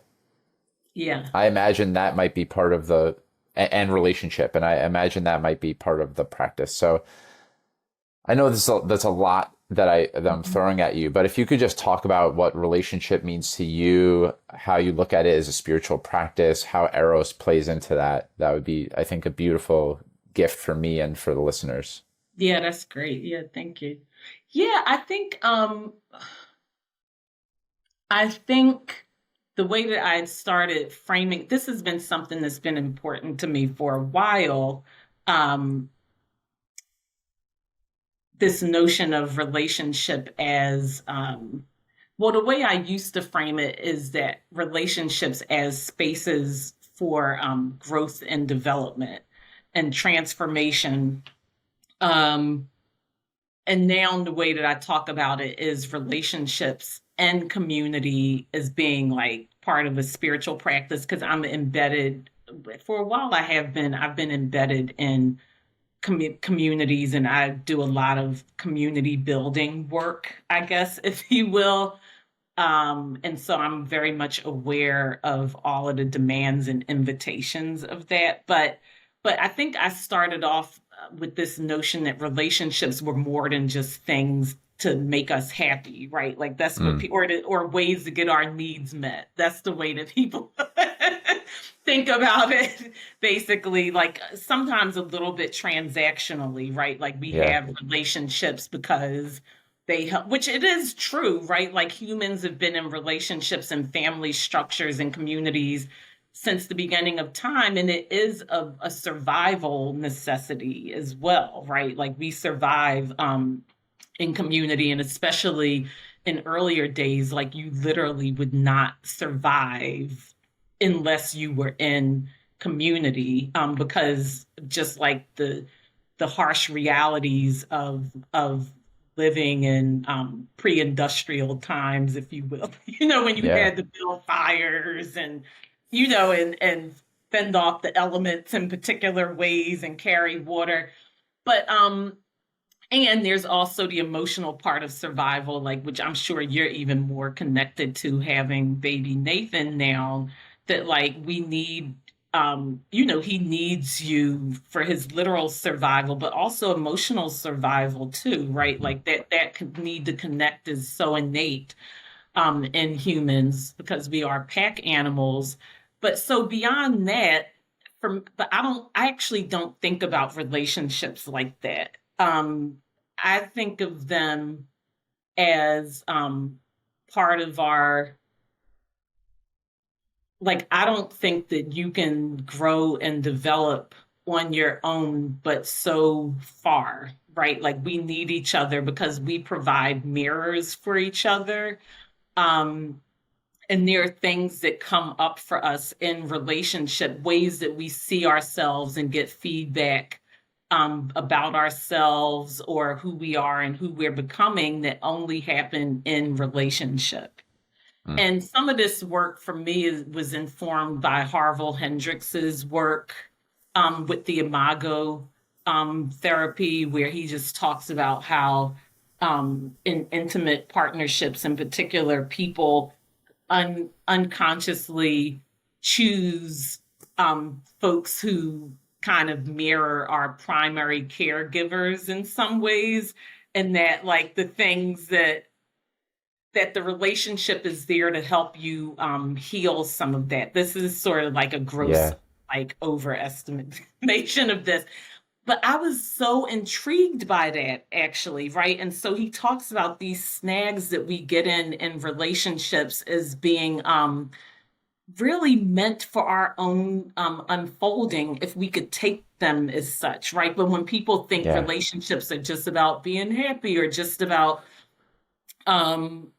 Yeah. I imagine that might be part of the and relationship, and I imagine that might be part of the practice. So I know that's a lot that I'm Mhm. throwing at you, but if you could just talk about what relationship means to you, how you look at it as a spiritual practice, how Eros plays into that, that would be, I think, a beautiful gift for me and for the listeners. Yeah, that's great. Yeah, thank you. Yeah, I think the way that I had started framing this has been something that's been important to me for a while. Um, this notion of relationship as well, the way I used to frame it is that relationships as spaces for growth and development and transformation. Um, and now the way that I talk about it is relationships and community as being like part of a spiritual practice because I'm embedded for a while. I've been embedded in communities, and I do a lot of community building work, I guess, if you will. And so I'm very much aware of all of the demands and invitations of that. But I think I started off with this notion that relationships were more than just things to make us happy, right? Like that's what Mm, people or ways to get our needs met. That's the way that people think about it. Basically, like sometimes a little bit transactionally, right? Like we yeah, have relationships because they help, which it is true, right? Like humans have been in relationships and family structures and communities since the beginning of time, and it is a survival necessity as well, right? Like we survive in community, and especially in earlier days, like you literally would not survive unless you were in community, because just like the harsh realities of living in pre-industrial times, if you will. When you yeah, had to build fires and and fend off the elements in particular ways and carry water. But and there's also the emotional part of survival, like which I'm sure you're even more connected to having baby Nathan now, that like we need he needs you for his literal survival, but also emotional survival too, right? mhm, Like need to connect is so innate in humans because we are pack animals. But so beyond that, but I actually don't think about relationships like that. I think of them as part of our, like, I don't think that you can grow and develop on your own, but so far, right? Like, we need each other because we provide mirrors for each other. Um, and there are things that come up for us in relationship, ways that we see ourselves and get feedback about ourselves or who we are and who we're becoming that only happen in relationship. mm, And some of this work for me was informed by Harville Hendricks's work with the Imago therapy, where he just talks about how in intimate partnerships, in particular, people unconsciously choose folks who kind of mirror our primary caregivers in some ways, and that like the things that the relationship is there to help you heal some of that. This is sort of like a gross, Yeah. like overestimation of this. But I was so intrigued by that actually, right? And so he talks about these snags that we get in relationships as being really meant for our own unfolding if we could take them as such, right? But when people think Yeah. relationships are just about being happy or just about um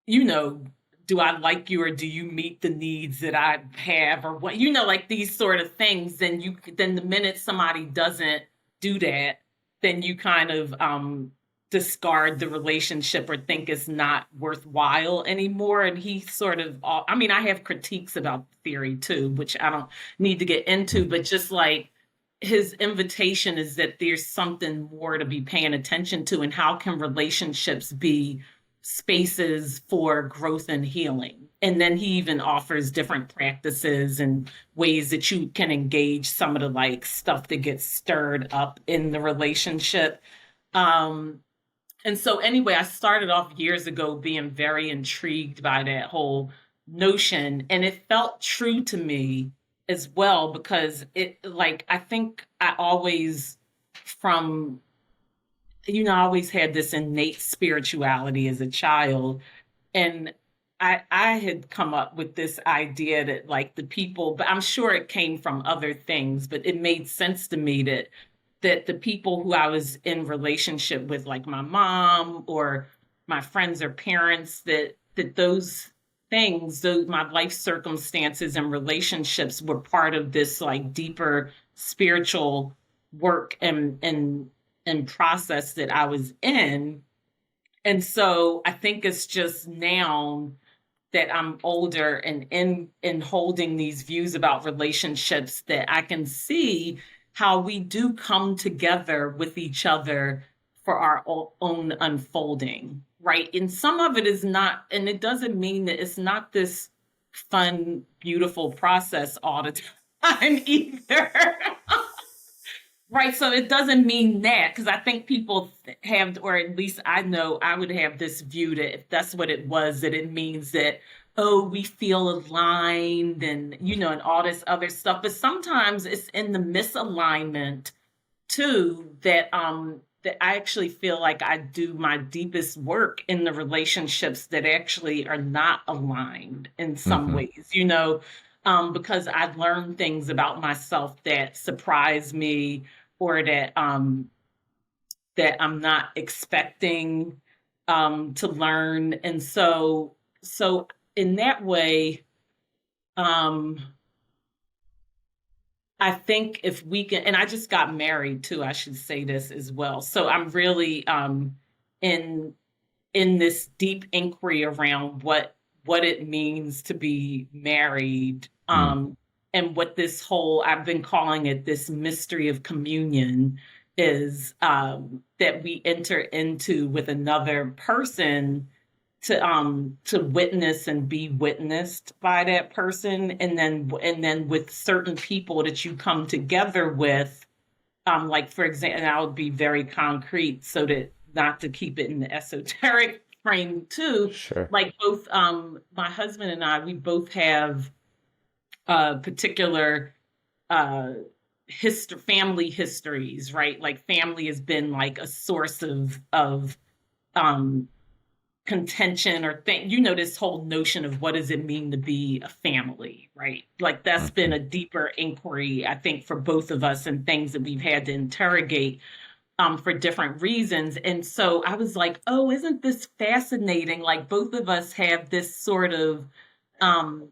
you know, do I like you or do you meet the needs that I have or what, like these sort of things, then the minute somebody doesn't do that, then you kind of discard the relationship or think it's not worthwhile anymore. And he sort of, I mean, I have critiques about the theory too, which I don't need to get into, Mhm. but just like his invitation is that there's something more to be paying attention to, and how can relationships be spaces for growth and healing. And then he even offers different practices and ways that you can engage some of the like stuff that gets stirred up in the relationship. Um, and so anyway, I started off years ago being very intrigued by that whole notion, and it felt true to me as well because it like I think I always from I always had this innate spirituality as a child. And I had come up with this idea that like the people, but I'm sure it came from other things, but it made sense to me that the people who I was in relationship with, like my mom or my friends or parents, that those things, those my life circumstances and relationships were part of this like deeper spiritual work and process that I was in. And so I think it's just now that I'm older and in holding these views about relationships that I can see how we do come together with each other for our own unfolding, right? And some of it is not, and it doesn't mean that it's not this fun, beautiful process all the time either. Right. So it doesn't mean that, because I think people have, or at least I know I would have this view that if that's what it was, that it means that, oh, we feel aligned and all this other stuff. But sometimes it's in the misalignment too that I actually feel like I do my deepest work in the relationships that actually are not aligned in some Mhm. ways, because I've learned things about myself that surprise me or that I'm not expecting to learn. And so in that way, um, I think if we can, and I just got married too, I should say this as well. So I'm really in in this deep inquiry around what it means to be married, Mm. and what this whole, I've been calling it this mystery of communion, is that we enter into with another person to witness and be witnessed by that person, and then with certain people that you come together with, like for example, and I would be very concrete so that not to keep it in the esoteric frame too. Sure. Like both my husband and I, we both have particular uh family histories, right? Like family has been like a source of um contention or thing, this whole notion of what does it mean to be a family, right? Like that's been Mhm. a deeper inquiry, I think, for both of us, and things that we've had to interrogate for different reasons. And so I was like, oh, isn't this fascinating? Like both of us have this sort of um,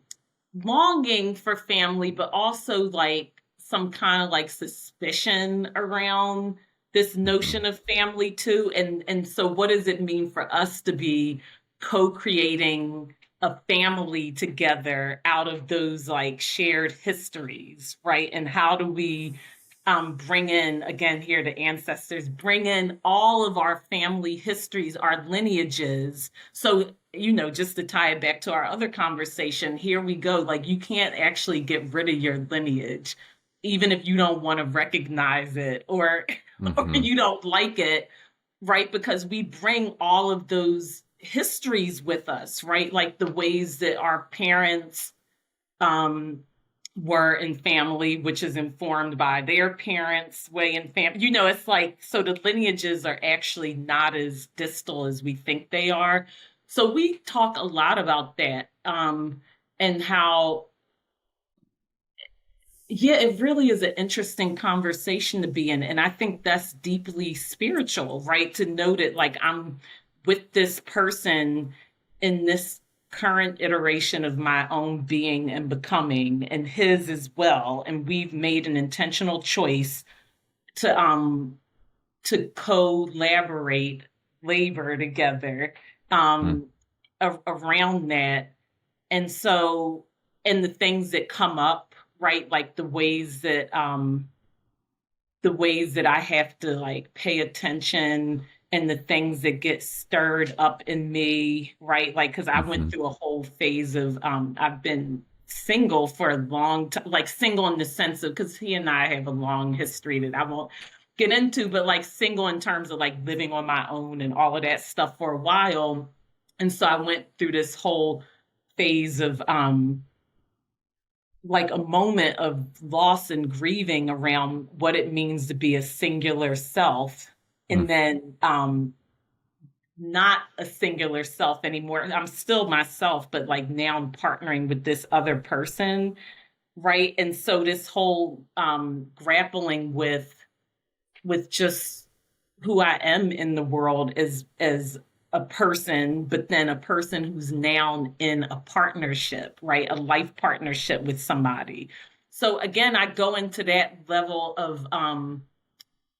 longing for family, but also like some kind of like suspicion around this Mhm. notion of family too. And so what does it mean for us to be co-creating a family together out of those like shared histories, right? And how do we bring in, again, here the ancestors, bring in all of our family histories, our lineages. So, just to tie it back to our other conversation, here we go. Like, you can't actually get rid of your lineage. even if you don't want to recognize it, or or Mm-hmm. you don't like it, right? Because we bring all of those histories with us, right? Like the ways that our parents um, were in family, which is informed by their parents' way in family. It's like, so the lineages are actually not as distal as we think they are. So we talk a lot about that, and how, yeah, it really is an interesting conversation to be in. And I think that's deeply spiritual, right? To know that, like, I'm with this person in this current iteration of my own being and becoming, and his as well. And we've made an intentional choice to collaborate, labor together, um, around that. And so, and the things that come up, right? Like the ways that I have to like pay attention, and the things that get stirred up in me, right? Like, because I Mm-hmm. went through a whole phase of, I've been single for a long time, like single in the sense of, because he and I have a long history that I won't get into, but like single in terms of like living on my own and all of that stuff for a while. And so I went through this whole phase of, like a moment of loss and grieving around what it means to be a singular self, and then not a singular self anymore. I'm still myself, but like now I'm partnering with this other person, right? And so this whole grappling with just who I am in the world as a person, but then a person who's now in a partnership, right? A life partnership with somebody. So again, I go into that level of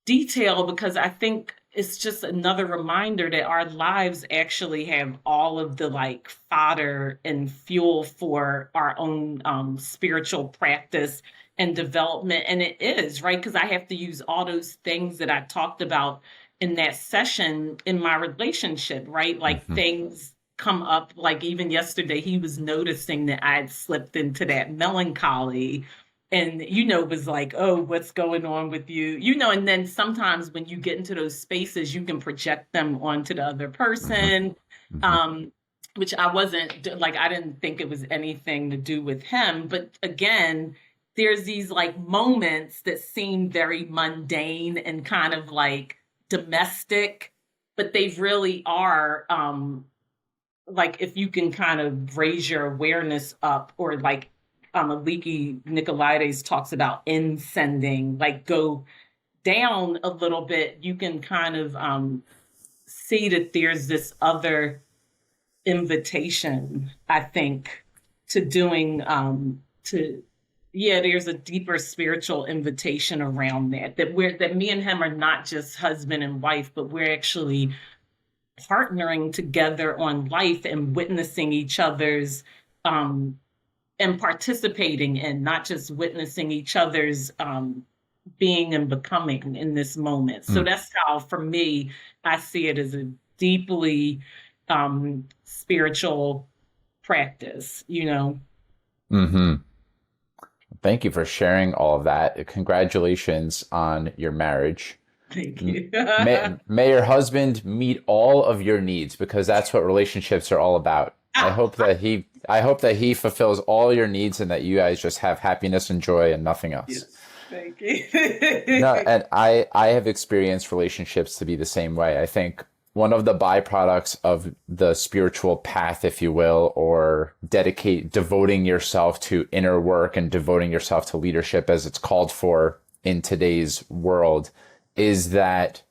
detail because I think it's just another reminder that our lives actually have all of the like fodder and fuel for our own spiritual practice and development. And it is, right? Because I have to use all those things that I talked about in that session in my relationship, right? Like Mm-hmm. things come up, like even yesterday, he was noticing that I had slipped into that melancholy, and was like, oh, what's going on with you, and then sometimes when you get into those spaces you can project them onto the other Mm-hmm. person, Mm-hmm. um which I wasn't like, I didn't think it was anything to do with him, but again, there's these like moments that seem very mundane and kind of like domestic, but they really are, like if you can kind of raise your awareness up, or like Aliki Nicolaides talks about sending, like go down a little bit, you can kind of see that there's this other invitation, I think, to doing to yeah, there's a deeper spiritual invitation around that me and him are not just husband and wife, but we're actually partnering together on life and witnessing each other's um and participating in, not just witnessing each other's being and becoming in this moment. So that's how, for me, I see it as a deeply spiritual practice. Mm-hmm. Thank you for sharing all of that. Congratulations on your marriage. Thank you. May your husband meet all of your needs, because that's what relationships are all about. I hope that he fulfills all your needs, and that you guys just have happiness and joy and nothing else. Yes. Thank you. No, and I have experienced relationships to be the same way. I think one of the byproducts of the spiritual path, if you will, or devoting yourself to inner work and devoting yourself to leadership as it's called for in today's world, is that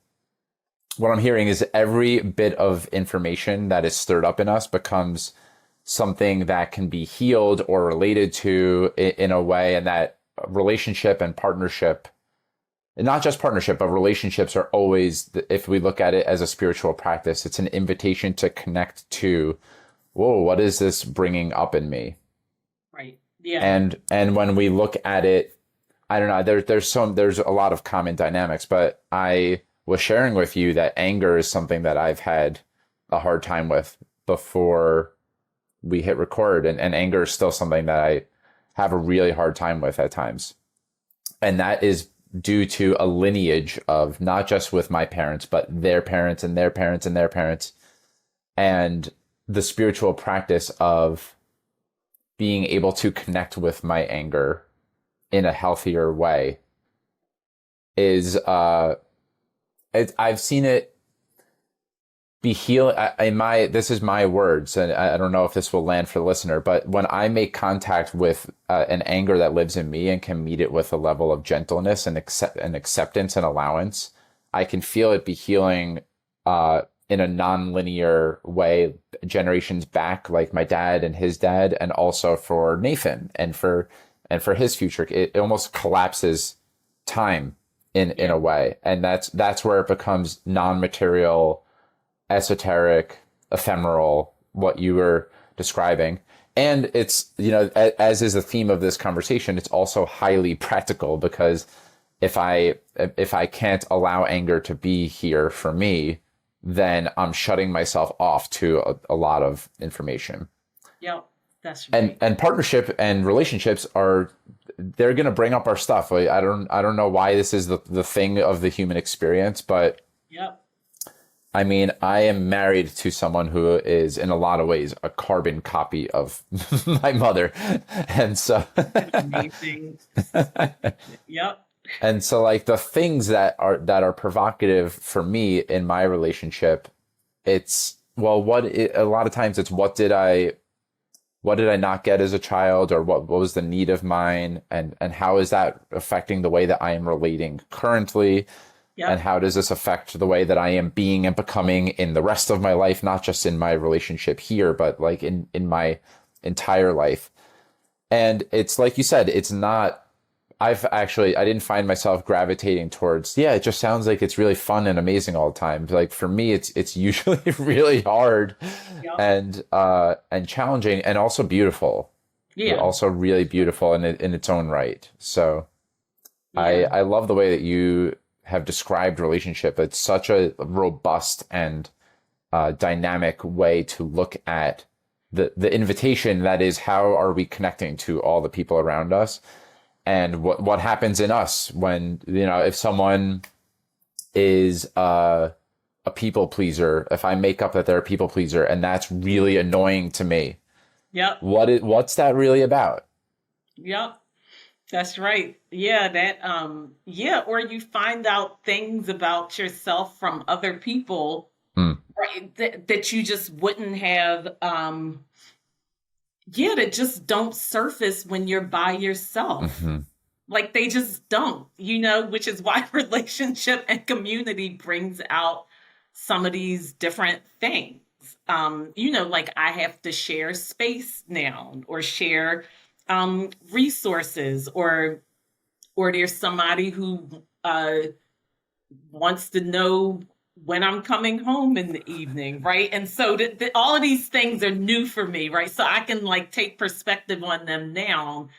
what I'm hearing is every bit of information that is stirred up in us becomes something that can be healed or related to in a way, and that relationship and partnership, and not just partnership, but relationships are always, if we look at it as a spiritual practice, it's an invitation to connect to, whoa, what is this bringing up in me? Right. Yeah. And when we look at it, I don't know, there's a lot of common dynamics, but I was sharing with you that anger is something that I've had a hard time with before we hit record, and anger is still something that I have a really hard time with at times. And that is due to a lineage of not just with my parents, but their parents and their parents and their parents, and the spiritual practice of being able to connect with my anger in a healthier way is I've seen it be heal in my this is my words, and I don't know if this will land for the listener, but when I make contact with an anger that lives in me and can meet it with a level of gentleness and acceptance and allowance, I can feel it be healing in a non-linear way generations back, like my dad and his dad, and also for Nathan and for his future. It almost collapses time in a way, and that's where it becomes non-material, esoteric, ephemeral, what you were describing. And it's, as is the theme of this conversation, it's also highly practical, because if I can't allow anger to be here for me, then I'm shutting myself off to a lot of information. Yep, that's right. And partnership and relationships they're going to bring up our stuff. Like, I don't know why this is the thing of the human experience, but Yep. I mean, I am married to someone who is in a lot of ways a carbon copy of my mother. And so Amazing. Yep. and so like the things that are provocative for me in my relationship, it's a lot of times it's what did I not get as a child, or what was the need of mine, and how is that affecting the way that I am relating currently? Yep. And how does this affect the way that I am being and becoming in the rest of my life, not just in my relationship here, but like in my entire life? And it's like you said, it's not, I didn't find myself gravitating towards, yeah, it just sounds like it's really fun and amazing all the time. Like for me, it's usually really hard Yep. and challenging, and also beautiful. Yeah. Also really beautiful in its own right. So Yeah. I love the way that you have described relationship. It's such a robust and dynamic way to look at the invitation that is, how are we connecting to all the people around us, and what happens in us when, if someone is a people pleaser, if I make up that they're a people pleaser and that's really annoying to me, Yep. what's that really about? Yep. That's right. Yeah, yeah, or you find out things about yourself from other people, Hmm. right, that you just wouldn't have, yeah, that just don't surface when you're by yourself. Hmm. Like they just don't, which is why relationship and community brings out some of these different things. Like I have to share space now, or share resources, or there's somebody who wants to know when I'm coming home in the evening, right? And so all of these things are new for me, right? So I can like take perspective on them now,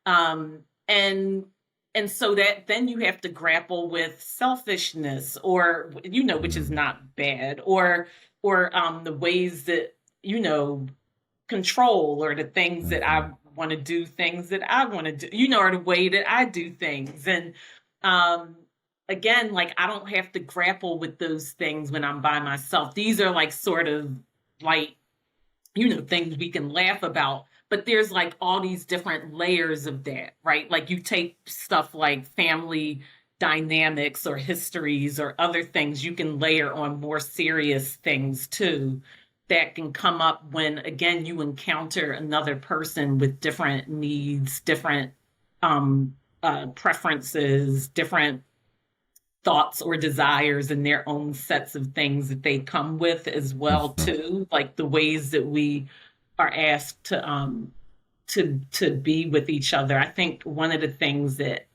and so that then you have to grapple with selfishness, or which is not bad, or the ways that control, or the things that I Hmm. want to do, things that I want to do, or the way that I do things. And again, like I don't have to grapple with those things when I'm by myself. These are like sort of like, things we can laugh about. But there's like all these different layers of that, right? Like you take stuff like family dynamics or histories or other things, you can layer on more serious things too, that can come up when, again, you encounter another person with different needs, different preferences, different thoughts or desires, and their own sets of things that they come with as well Hmm. too, like the ways that we are asked to be with each other. I think one of the things that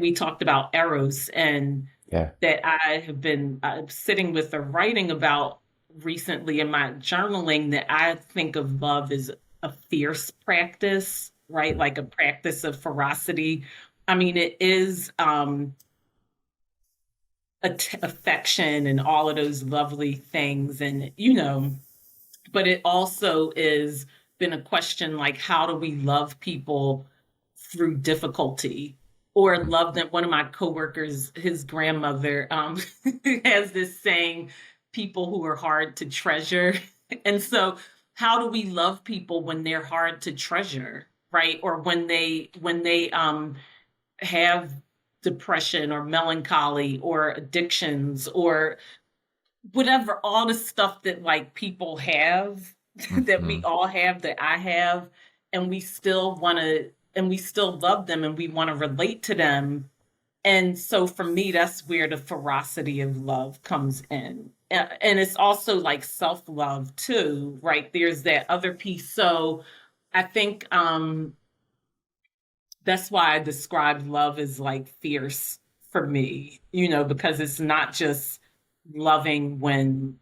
we talked about, eros, and Yeah. that I have been sitting with or writing about recently in my journaling, that I think of love as a fierce practice, right? Like a practice of ferocity. I mean, it is affection and all of those lovely things, and but it also is been a question like, how do we love people through difficulty, or love them. One of my coworkers, his grandmother, has this saying, people who are hard to treasure. And so how do we love people when they're hard to treasure, right? Or when they have depression or melancholy or addictions or whatever, all the stuff that like people have, that we Hmm. all have, that I have, and we still want to, and we still love them and we want to relate to them. And so for me, that's where the ferocity of love comes in. And it's also like self-love too, right? There's that other piece. So I think that's why I describe love as like fierce for me, because it's not just loving when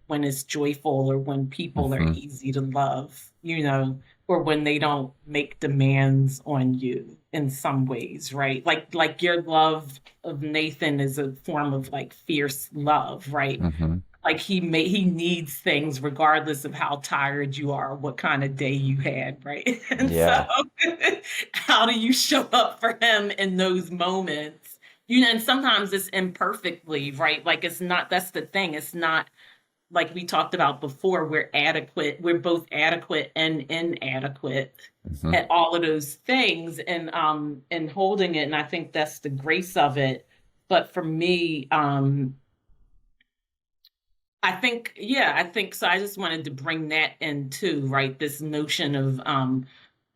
it's joyful, or when people are Hmm. easy to love, or when they don't make demands on you in some ways, right? Like your love of Nathan is a form of like fierce love, right? Hmm. Like he needs things regardless of how tired you are, what kind of day you had, right? And so Yeah. how do you show up for him in those moments? And sometimes it's imperfectly, right? Like it's not, that's the thing. It's not like we talked about before, we're both adequate and inadequate Hmm. at all of those things, and holding it. And I think that's the grace of it. But for me, I think so. I just wanted to bring that in too, right? This notion of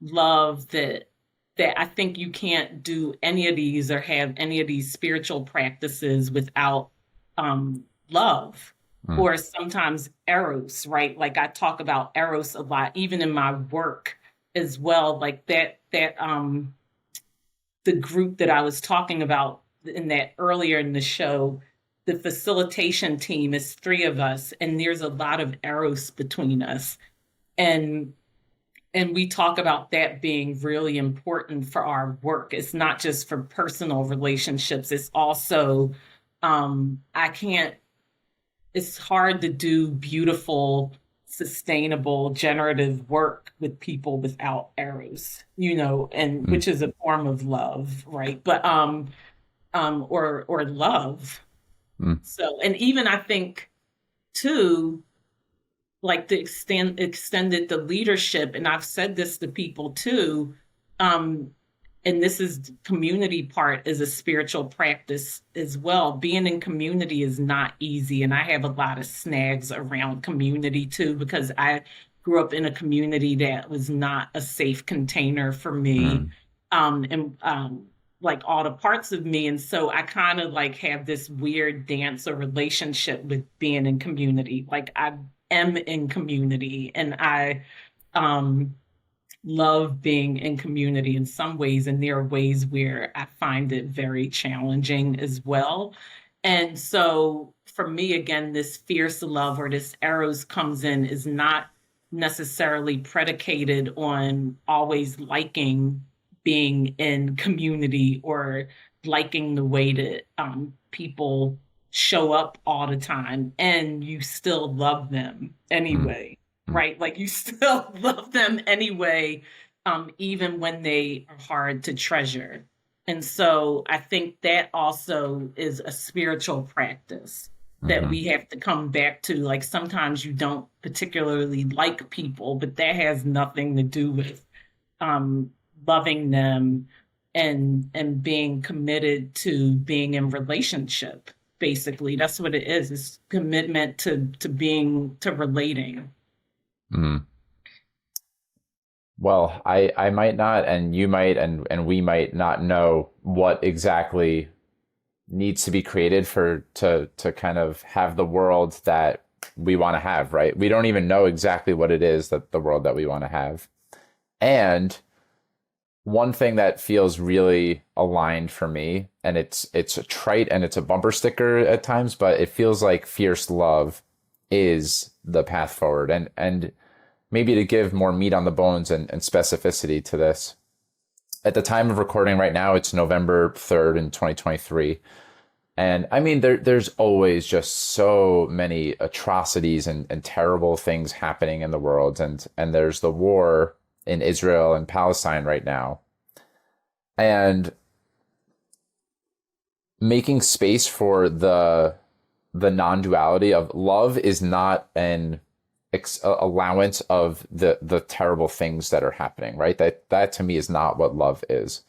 love, that I think you can't do any of these or have any of these spiritual practices without love, Mm. or sometimes eros, right? Like I talk about eros a lot, even in my work as well. Like that the group that I was talking about in that earlier in the show, the facilitation team is three of us, and there's a lot of eros between us. And we talk about that being really important for our work. It's not just for personal relationships. It's also I can't it's hard to do beautiful, sustainable, generative work with people without eros, and Mm. which is a form of love, right? But or love. Mm. So, and even I think too, like the extended the leadership, and I've said this to people too, um, and this is community part is a spiritual practice as well. Being in community is not easy, and I have a lot of snags around community too, because I grew up in a community that was not a safe container for me, Mm. and like all the parts of me. And so I kind of like have this weird dance or relationship with being in community. Like I am in community, and I um love being in community in some ways, and there are ways where I find it very challenging as well. And so for me, again, this fierce love, or this eros, comes in is not necessarily predicated on always liking being in community, or liking the way that people show up all the time, and you still love them Mm. anyway, Mm. right? Like you still love them anyway, even when they are hard to treasure. And so I think that also is a spiritual practice that Mhm. we have to come back to. Like sometimes you don't particularly like people, but that has nothing to do with um, loving them, and being committed to being in relationship. Basically, that's what it is. It's commitment to relating. Mm. Well, I might not, and you might, and we might not know what exactly needs to be created to kind of have the world that we want to have, right? We don't even know exactly what it is, that the world that we want to have. And one thing that feels really aligned for me, and it's a trite and it's a bumper sticker at times, but it feels like fierce love is the path forward. And maybe to give more meat on the bones and specificity to this, at the time of recording right now, it's November 3rd in 2023. And I mean, there's always just so many atrocities and terrible things happening in the world. And there's the war in Israel and Palestine right now. and making space for the non-duality of love is not an allowance of the terrible things that are happening, right? That to me is not what love is.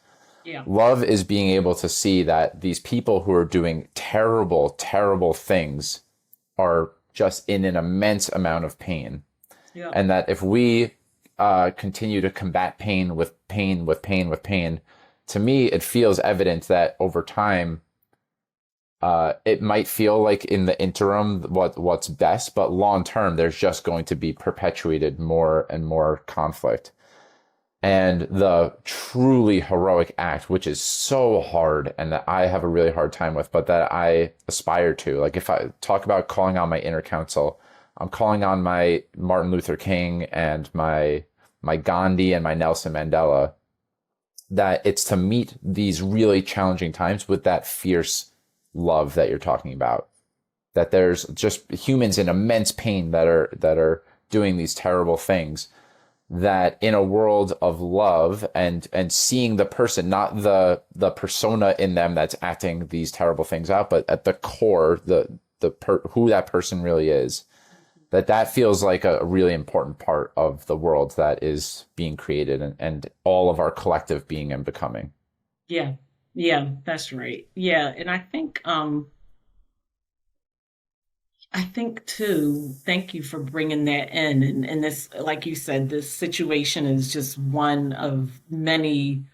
Yeah. Love is being able to see that these people who are doing terrible, terrible things are just in an immense amount of pain. Yeah. And that if we continue to combat pain with pain, with pain, with pain, to me, it feels evident that over time, it might feel like in the interim what's best, but long term, there's just going to be perpetuated more and more conflict. And the truly heroic act, which is so hard and that I have a really hard time with, but that I aspire to. Like if I talk about calling on my inner council, I'm calling on my Martin Luther King and my Gandhi and my Nelson Mandela, that it's to meet these really challenging times with that fierce love that you're talking about. That there's just humans in immense pain that are doing these terrible things, that in a world of love and seeing the person, not the persona in them that's acting these terrible things out, but at the core, who that person really is, that feels like a really important part of the world that is being created, and all of our collective being and becoming. Yeah. Yeah, that's right. Yeah, and I think too, thank you for bringing that in. And this, like you said, this situation is just one of many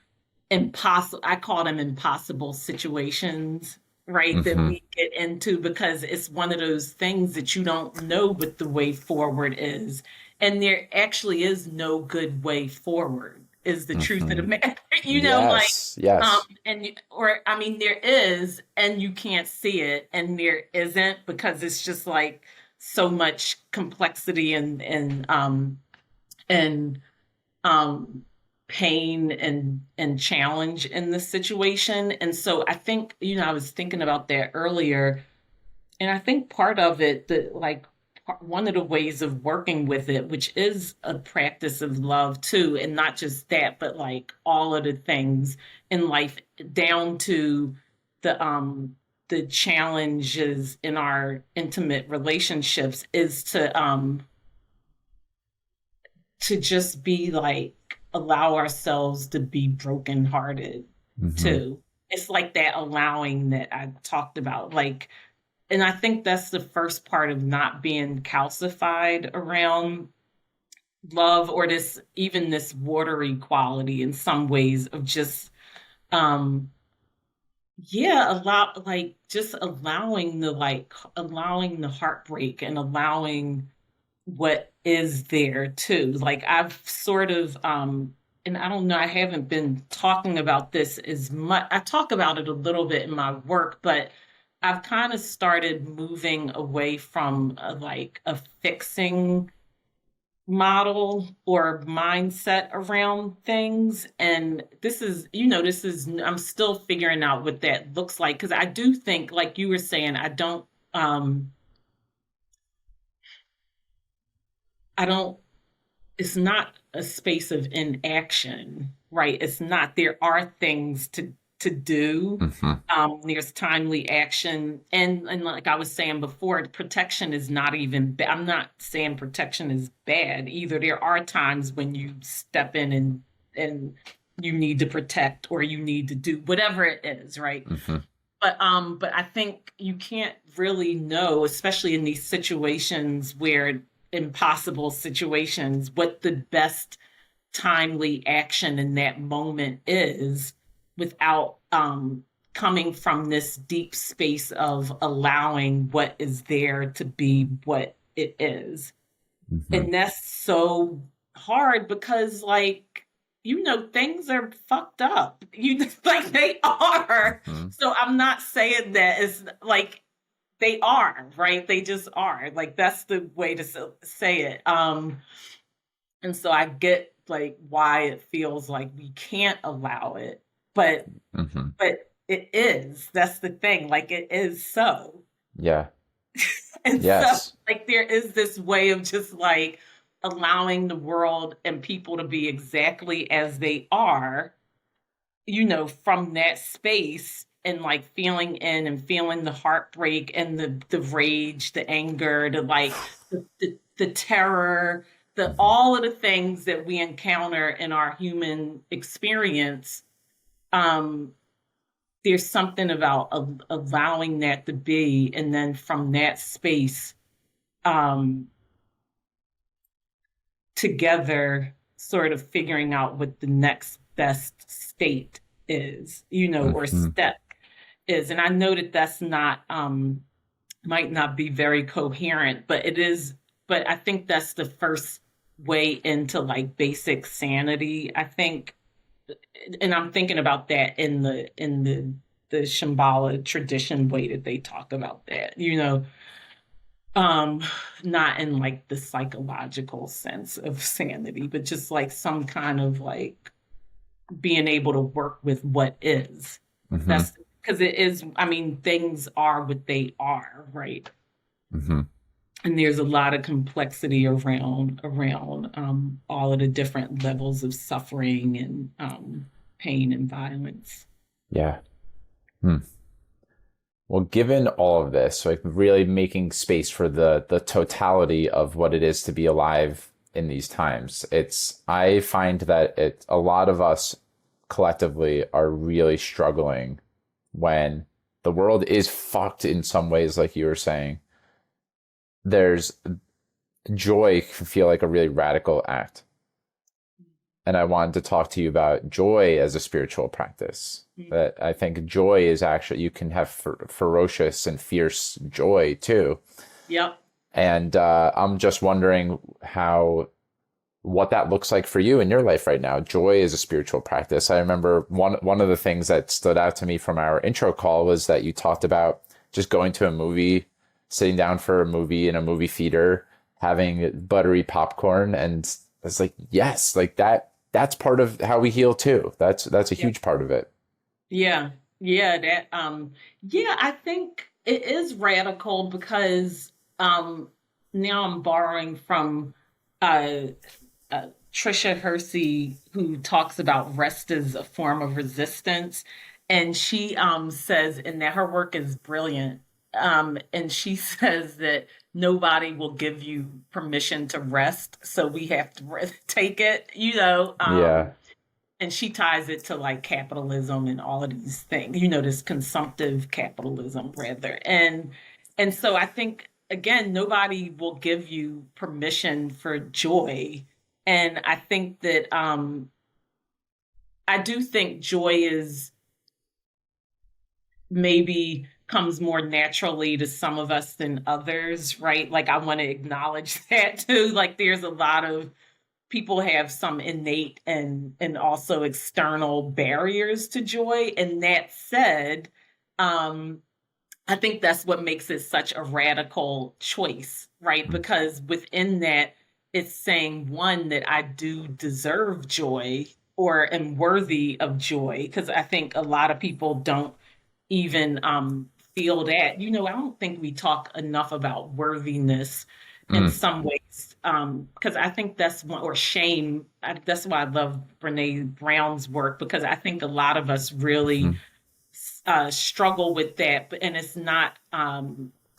impossible, I call them impossible situations, right? That Mm-hmm. we get into because it's one of those things that you don't know what the way forward is. And there actually is no good way forward, is the truth of the Mm-hmm. matter. Like, Yes. Yes. or I mean, there is, and you can't see it, and there isn't because it's just like so much complexity and um pain and challenge in this situation. And so I think, I was thinking about that earlier, and I think part of it, that like one of the ways of working with it, which is a practice of love too, and not just that, but like all of the things in life, down to the challenges in our intimate relationships, is to just be like, allow ourselves to be brokenhearted Mm-hmm. too. It's like that allowing that I talked about. Like, and I think that's the first part of not being calcified around love, or this, even this watery quality in some ways of just um yeah, like just allowing the heartbreak and allowing what is there too. Like I've sort of and I don't know, I haven't been talking about this as much. I talk about it a little bit in my work, but I've kind of started moving away from like a fixing model or mindset around things. And I'm still figuring out what that looks like, because I do think, like you were saying, um I don't it's not a space of inaction, right? It's not. There are things to do. Mm-hmm. There's timely action, and like I was saying before, protection is not even. I'm not saying protection is bad either. There are times when you step in and you need to protect, or you need to do whatever it is, right? Mm-hmm. But I think you can't really know, especially in these situations, where impossible situations, what the best timely action in that moment is, without coming from this deep space of allowing what is there to be what it is. Mm-hmm. And that's so hard because, like, things are fucked up. Like, they are. Mm-hmm. So I'm not saying that it's like they are, right? They just are. Like, that's the way to say it. And so I get like why it feels like we can't allow it, but Mm-hmm. it is. That's the thing. Like, it is so. Yeah. And so, Yes. like, there is this way of just like allowing the world and people to be exactly as they are, from that space and like feeling in and feeling the heartbreak and the rage, the anger, the terror, the Mhm. all of the things that we encounter in our human experience. um there's something about allowing that to be, and then from that space, um together, sort of figuring out what the next best state is, or Mhm. step is. And I know that that's not, might not be very coherent, but it is. But I think that's the first way into like basic sanity, I think. And I'm thinking about that in the Shambhala tradition, way that they talk about that, um not in like the psychological sense of sanity, but just like some kind of like being able to work with what is. Mhm. That's because it is, I mean, things are what they are, right? Mhm. And there's a lot of complexity around all of the different levels of suffering and pain and violence. Yeah. Hmm. Well, given all of this, like really making space for the totality of what it is to be alive in these times, I find that a lot of us collectively are really struggling when the world is fucked in some ways, like you were saying. There's joy can feel like a really radical act. And I wanted to talk to you about joy as a spiritual practice. Mhm. That I think joy is actually, you can have ferocious and fierce joy too. Yep. And I'm just wondering what that looks like for you in your life right now. Joy is a spiritual practice. I remember one of the things that stood out to me from our intro call was that you talked about just going to a movie, sitting down for a movie in a movie theater, having buttery popcorn, and it's like, yes, like that's part of how we heal too. That's a Yep. huge part of it. Yeah. Yeah. Yeah, I think it is radical because um, now I'm borrowing from uh, Trisha Hersey, who talks about rest as a form of resistance. And she says, and that her work is brilliant. And she says that nobody will give you permission to rest. So we have to take it, Yeah. and she ties it to like capitalism and all of these things, this consumptive capitalism rather. And so I think, again, nobody will give you permission for joy. And I think that I do think joy is maybe comes more naturally to some of us than others, right? Like I want to acknowledge that too. Like there's a lot of people have some innate and also external barriers to joy. And that said, um, I think that's what makes it such a radical choice, right? Because within that, it's saying, one, that I do deserve joy or am worthy of joy. Because I think a lot of people don't even feel that. I don't think we talk enough about worthiness in Mm. some ways, because I think that's one, or shame. That's why I love Brene Brown's work, because I think a lot of us really Mhm. struggle with that, and it's not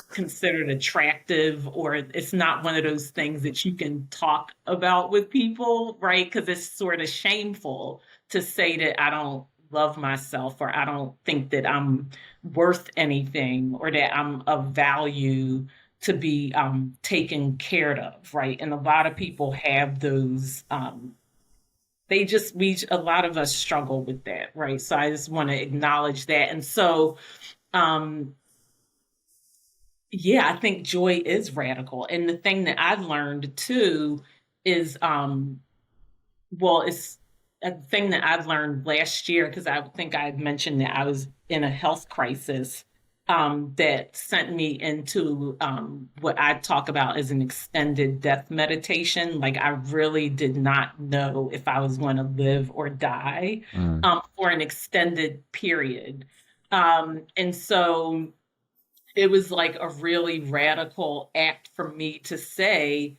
considered attractive, or it's not one of those things that you can talk about with people, right? Because it's sort of shameful to say that I don't love myself, or I don't think that I'm worth anything, or that I'm of value to be taken care of, right? And a lot of people have those. A lot of us struggle with that, right? So I just want to acknowledge that. And so, um, yeah, I think joy is radical. And the thing that I've learned too is, it's a thing that I've learned last year, because I think I had mentioned that I was in a health crisis, that sent me into what I talk about as an extended death meditation. Like I really did not know if I was going to live or die Mm. for an extended period. And so it was like a really radical act for me to say,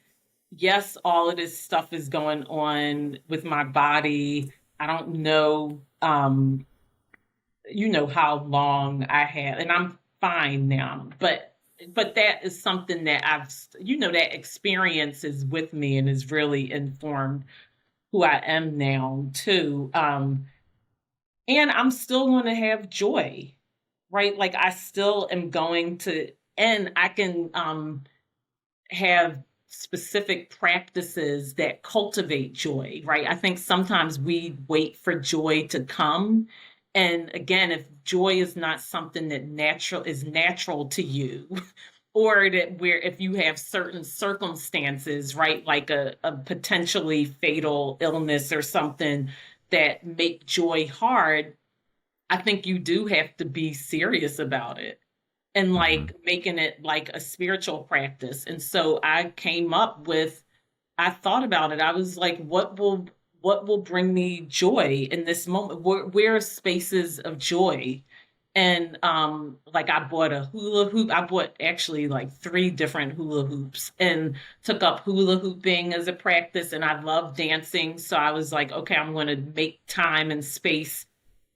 yes, all of this stuff is going on with my body. I don't know, how long I have, and I'm fine now, but that is something that that experience is with me and has really informed who I am now too. And I'm still going to have joy, right? Like I still am going to, and I can have specific practices that cultivate joy, right? I think sometimes we wait for joy to come. And again, if joy is not something that natural to you, or that where if you have certain circumstances, right, like a potentially fatal illness or something that make joy hard, I think you do have to be serious about it and Hmm. like making it like a spiritual practice. And so I thought about it. I was like, what will bring me joy in this moment? Where are spaces of joy? And like I bought a hula hoop. I bought actually like three different hula hoops and took up hula hooping as a practice. And I love dancing. So I was like, okay, I'm going to make time and space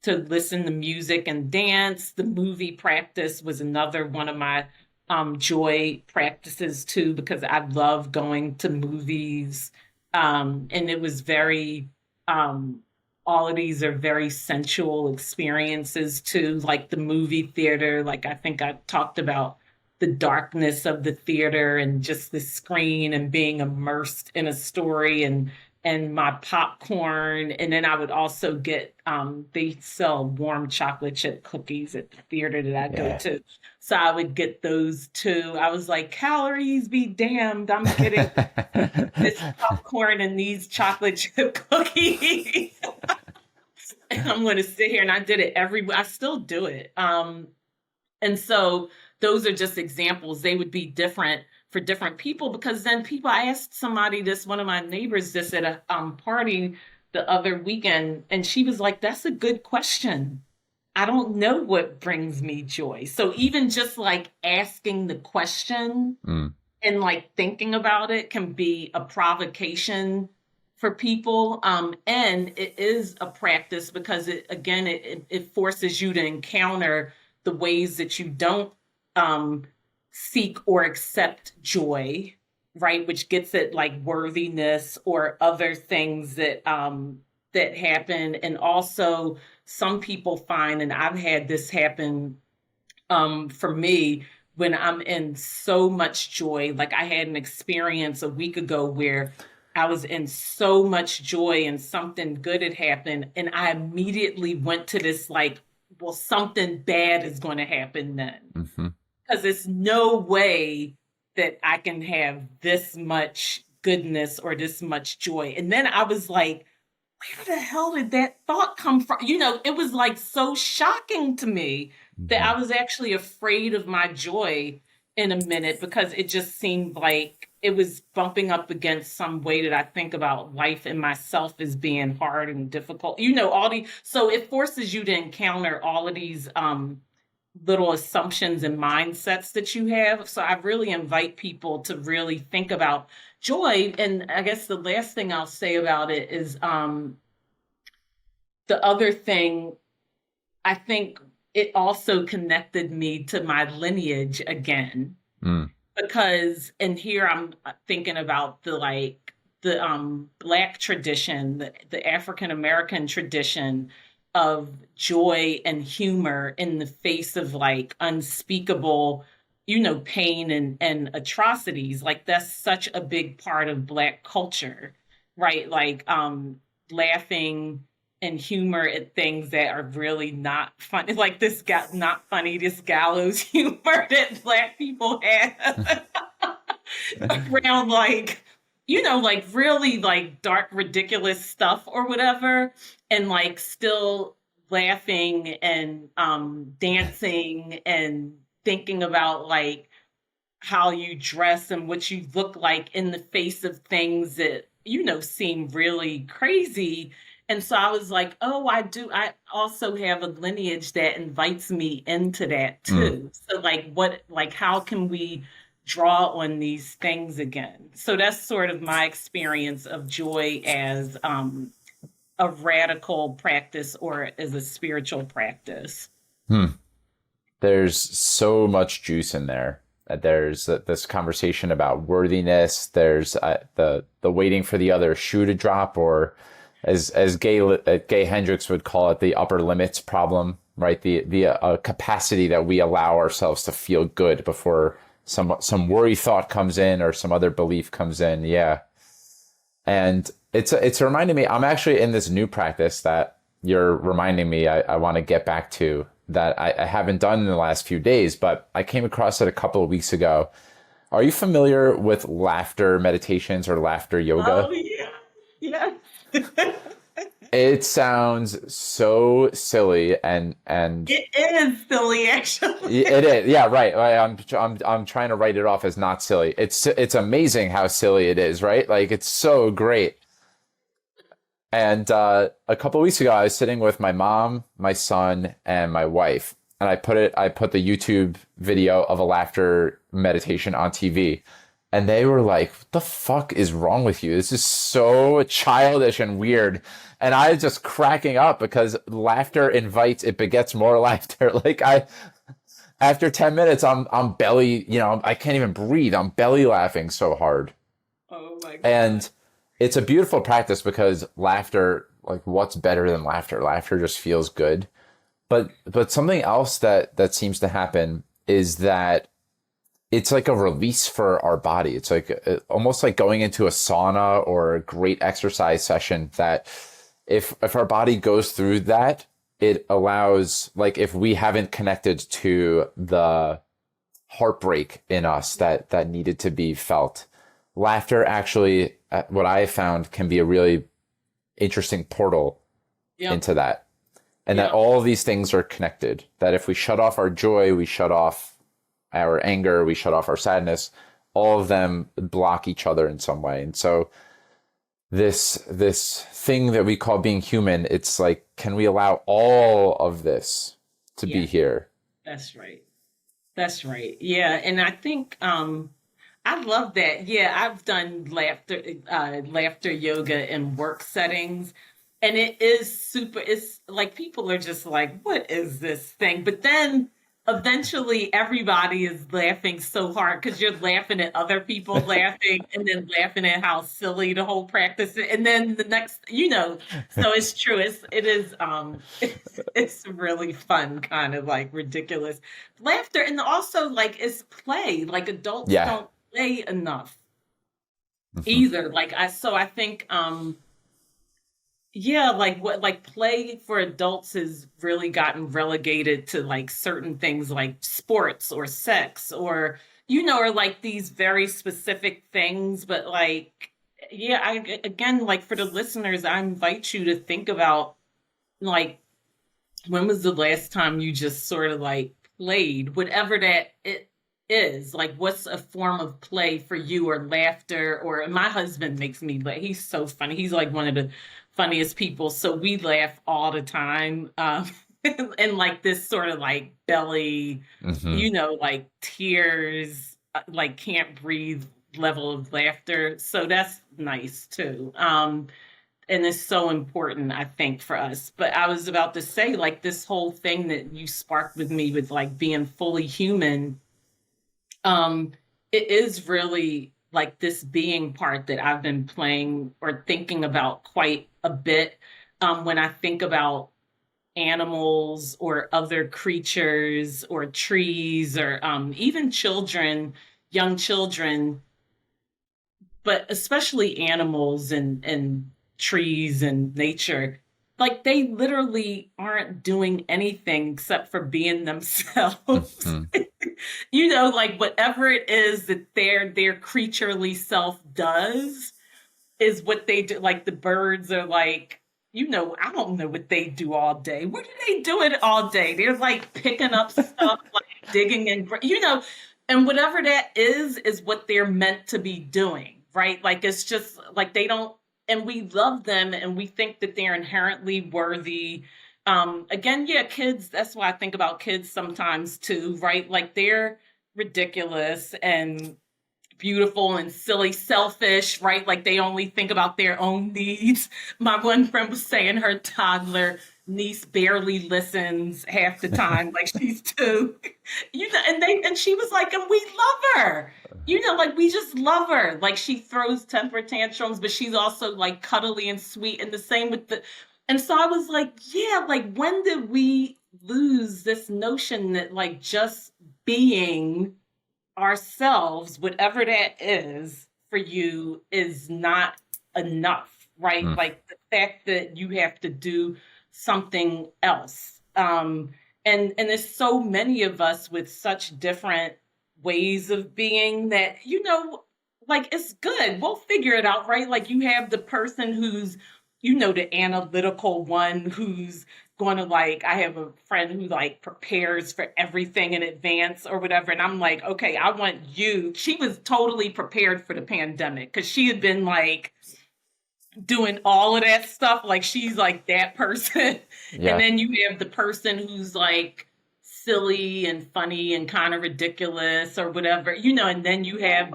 to listen to music and dance. The movie practice was another one of my joy practices too, because I love going to movies. And it was um, all of these are very sensual experiences too, like the movie theater. Like I think I talked about the darkness of the theater and just the screen and being immersed in a story and my popcorn. And then I would also get, they sell warm chocolate chip cookies at the theater that I go Yeah. to. So I would get those too. I was like, calories be damned. I'm getting this popcorn and these chocolate chip cookies. And I'm going to sit here and I did it I still do it. And so those are just examples. They would be different for different people because then I asked somebody this, one of my neighbors this at a party the other weekend, and she was like, that's a good question. I don't know what brings me joy. So even just like asking the question Mm. and like thinking about it can be a provocation for people. And it is a practice because it forces you to encounter the ways that you don't um, seek or accept joy, right? Which gets at like worthiness or other things that happen. And also some people find, and I've had this happen for me when I'm in so much joy. Like I had an experience a week ago where I was in so much joy and something good had happened. And I immediately went to this, like, well, something bad is going to happen then. Hmm. Because there's no way that I can have this much goodness or this much joy. And then I was like, where the hell did that thought come from? It was like so shocking to me that Hmm. I was actually afraid of my joy in a minute because it just seemed like it was bumping up against some way that I think about life and myself as being hard and difficult. So it forces you to encounter all of these little assumptions and mindsets that you have. So I really invite people to really think about joy. And I guess the last thing I'll say about it is the other thing, I think it also connected me to my lineage again. Mm. Because, and here I'm thinking about the Black tradition, the African American tradition of joy and humor in the face of like unspeakable, pain and atrocities. Like that's such a big part of Black culture, right? Like laughing and humor at things that are really not funny, like not funny, this gallows humor that Black people have around like, like really like dark, ridiculous stuff or whatever, and like still laughing and dancing and thinking about like how you dress and what you look like in the face of things that seem really crazy. And so I was like, oh, I also have a lineage that invites me into that Mm. too. So how can we draw on these things again? So that's sort of my experience of joy as a radical practice or as a spiritual practice. Hmm. There's so much juice in there. There's this conversation about worthiness. There's the waiting for the other shoe to drop, or as Gay Hendricks would call it, the upper limits problem, right? The capacity that we allow ourselves to feel good before some worry thought comes in or some other belief comes in. Yeah, and it's reminding me. I'm actually in this new practice that you're reminding me I want to get back to, that I haven't done in the last few days, but I came across it a couple of weeks ago. Are you familiar with laughter meditations or laughter yoga? Oh yeah, yeah. It sounds so silly, and It is silly, actually. it is. Yeah, right. I'm trying to write it off as not silly. It's amazing how silly it is, right? Like it's so great. And a couple of weeks ago, I was sitting with my mom, my son, and my wife, and I put the YouTube video of a laughter meditation on TV, and they were like, "What the fuck is wrong with you? This is so childish and weird." And I was just cracking up because laughter invites, it begets more laughter. Like after 10 minutes, I'm belly, I can't even breathe. I'm belly laughing so hard. Oh my God. And it's a beautiful practice because laughter, like what's better than laughter? Laughter just feels good. But something else that seems to happen is that it's like a release for our body. It's like almost like going into a sauna or a great exercise session, that if our body goes through that, it allows, like if we haven't connected to the heartbreak in us that needed to be felt, laughter actually, what I have found, can be a really interesting portal Yep. into that. And that Yep. all of these things are connected. That if we shut off our joy, we shut off our anger, we shut off our sadness, all of them block each other in some way. And so this thing that we call being human, it's like, can we allow all of this to be Yeah. here? That's right. That's right. Yeah. And I think I love that. Yeah, I've done laughter yoga in work settings. And it is super, it's like people are just like, what is this thing? But then eventually everybody is laughing so hard because you're laughing at other people laughing and then laughing at how silly the whole practice is. And then the next, so it's true. It is it's really fun, kind of like ridiculous laughter. And also like it's play. Like adults Yeah. don't play enough Mhm. either. I think yeah, like what like play for adults has really gotten relegated to like certain things like sports or sex or or like these very specific things, but like yeah, I again like for the listeners, I invite you to think about like when was the last time you just sort of like played whatever that it is, like what's a form of play for you, or laughter, or my husband makes me laugh. He's so funny. He's like one of the funniest people, so we laugh all the time. And like this sort of like belly, Mhm. like tears, like can't breathe level of laughter, so that's nice too. And it's so important, I think, for us. But I was about to say, like, this whole thing that you sparked with me with like being fully human, um, it is really like this being part that I've been playing or thinking about quite a bit. When I think about animals or other creatures or trees or even children, young children, but especially animals and trees and nature, like they literally aren't doing anything except for being themselves. Mhm. Like whatever it is that their creaturely self does is what they do. Like the birds are like, I don't know what they do all day. What do they do it all day? They're like picking up stuff, like digging and whatever that is what they're meant to be doing, right? Like it's just like they don't, and we love them and we think that they're inherently worthy. Again, yeah, kids, that's why I think about kids sometimes too, right? Like they're ridiculous and beautiful and silly, selfish, right? Like they only think about their own needs. My one friend was saying her toddler niece barely listens half the time, like she's two. And she was like, and we love her. Like we just love her. Like she throws temper tantrums, but she's also like cuddly and sweet. And the same with the and so I was like, yeah, like when did we lose this notion that like just being ourselves, whatever that is for you, is not enough, right? Mm, Like the fact that you have to do something else. And there's so many of us with such different ways of being that, like it's good. We'll figure it out, right? Like you have the person who's, the analytical one who's going to like, I have a friend who like prepares for everything in advance or whatever. And I'm like, okay, I want you. She was totally prepared for the pandemic because she had been like doing all of that stuff. Like she's like that person. And yeah. then you have the person who's like silly and funny and kind of ridiculous or whatever, and then you have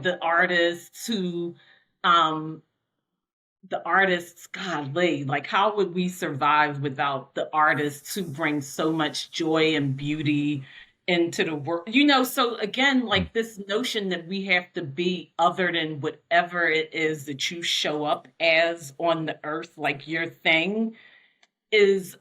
um, the artists, golly, like how would we survive without the artists who bring so much joy and beauty into the world? So again, Mm, like this notion that we have to be other than whatever it is that you show up as on the earth, like your thing, is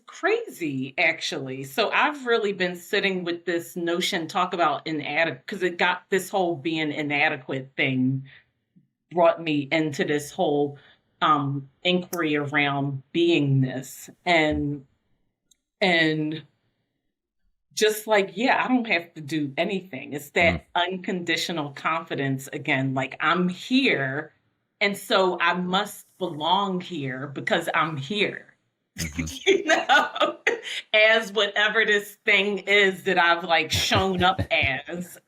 crazy actually. So I've really been sitting with this notion, talk about inadequate, because it got this whole being inadequate thing brought me into this whole inquiry around beingness and just like, yeah, I don't have to do anything. It's mm, that unconditional confidence again, like I'm here, and so I must belong here because I'm here. mhm. you know, as whatever this thing is that I've like shown up as,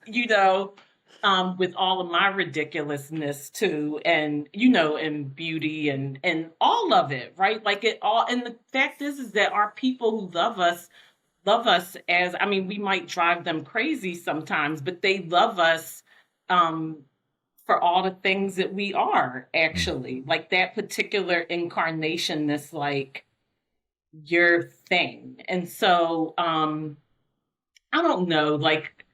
with all of my ridiculousness too, and and beauty and all of it, right? Like it all. And the fact is that our people who love us as, I mean, we might drive them crazy sometimes, but they love us um, for all the things that we are Mm. actually, like that particular incarnation that's like your thing. And so I don't know, like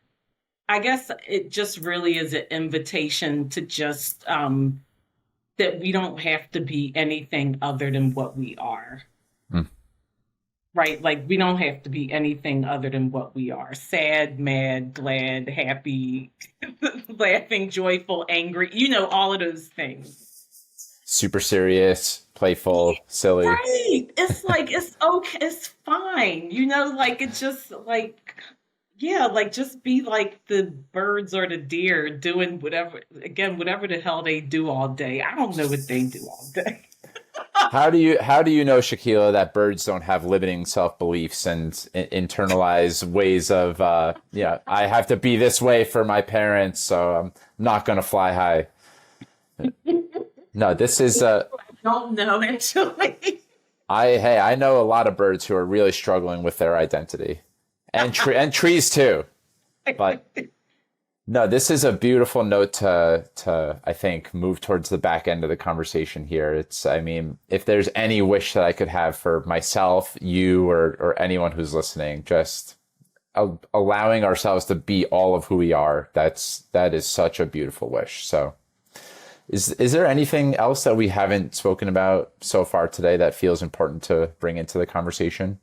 I guess it just really is an invitation to just that we don't have to be anything other than what we are. Mm. Right? Like we don't have to be anything other than what we are. Sad, mad, glad, happy, laughing, joyful, angry, all of those things. Super serious, playful, silly. Right. It's like it's okay, it's fine. Like it's just like yeah, like just be like the birds or the deer doing whatever the hell they do all day. I don't know what they do all day. How do you know, Shakiyla, that birds don't have limiting self beliefs and internalized ways of yeah, I have to be this way for my parents, so I'm not gonna fly high. No, this is I don't know actually. I know a lot of birds who are really struggling with their identity, and trees too. But no, this is a beautiful note to I think move towards the back end of the conversation here. It's I mean, if there's any wish that I could have for myself, you, or anyone who's listening, just allowing ourselves to be all of who we are. That is such a beautiful wish. So, is there anything else that we haven't spoken about so far today that feels important to bring into the conversation?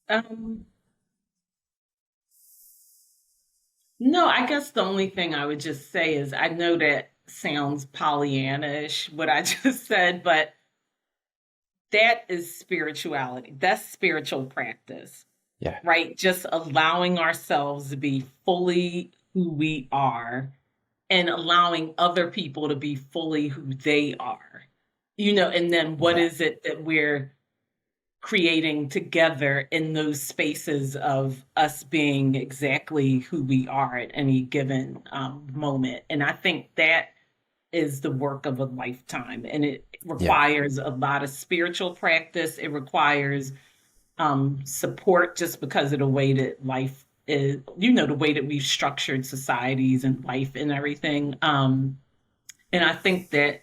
Um, no, I guess the only thing I would just say is I know that sounds Pollyannish, what I just said, but that is spirituality. That's spiritual practice, Yeah. right? Just allowing ourselves to be fully who we are and allowing other people to be fully who they are. And then what Yeah. is it that we're creating together in those spaces of us being exactly who we are at any given moment? And I think that is the work of a lifetime. And it Yeah. requires a lot of spiritual practice. It requires support just because of the way that life is, the way that we've structured societies and life and everything. And I think that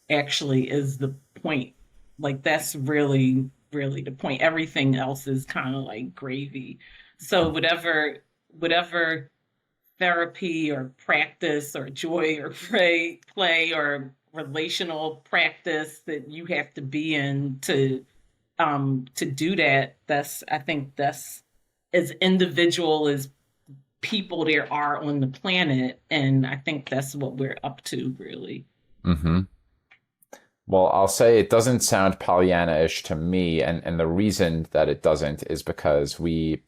actually is the point. Like that's really, really the point. Everything else is kind of like gravy. So whatever therapy or practice or joy or play or relational practice that you have to be in to do that, that's I think that's as individual as people there are on the planet, and I think that's what we're up to really. Hmm. Well, I'll say it doesn't sound Pollyanna-ish to me, and the reason that it doesn't is because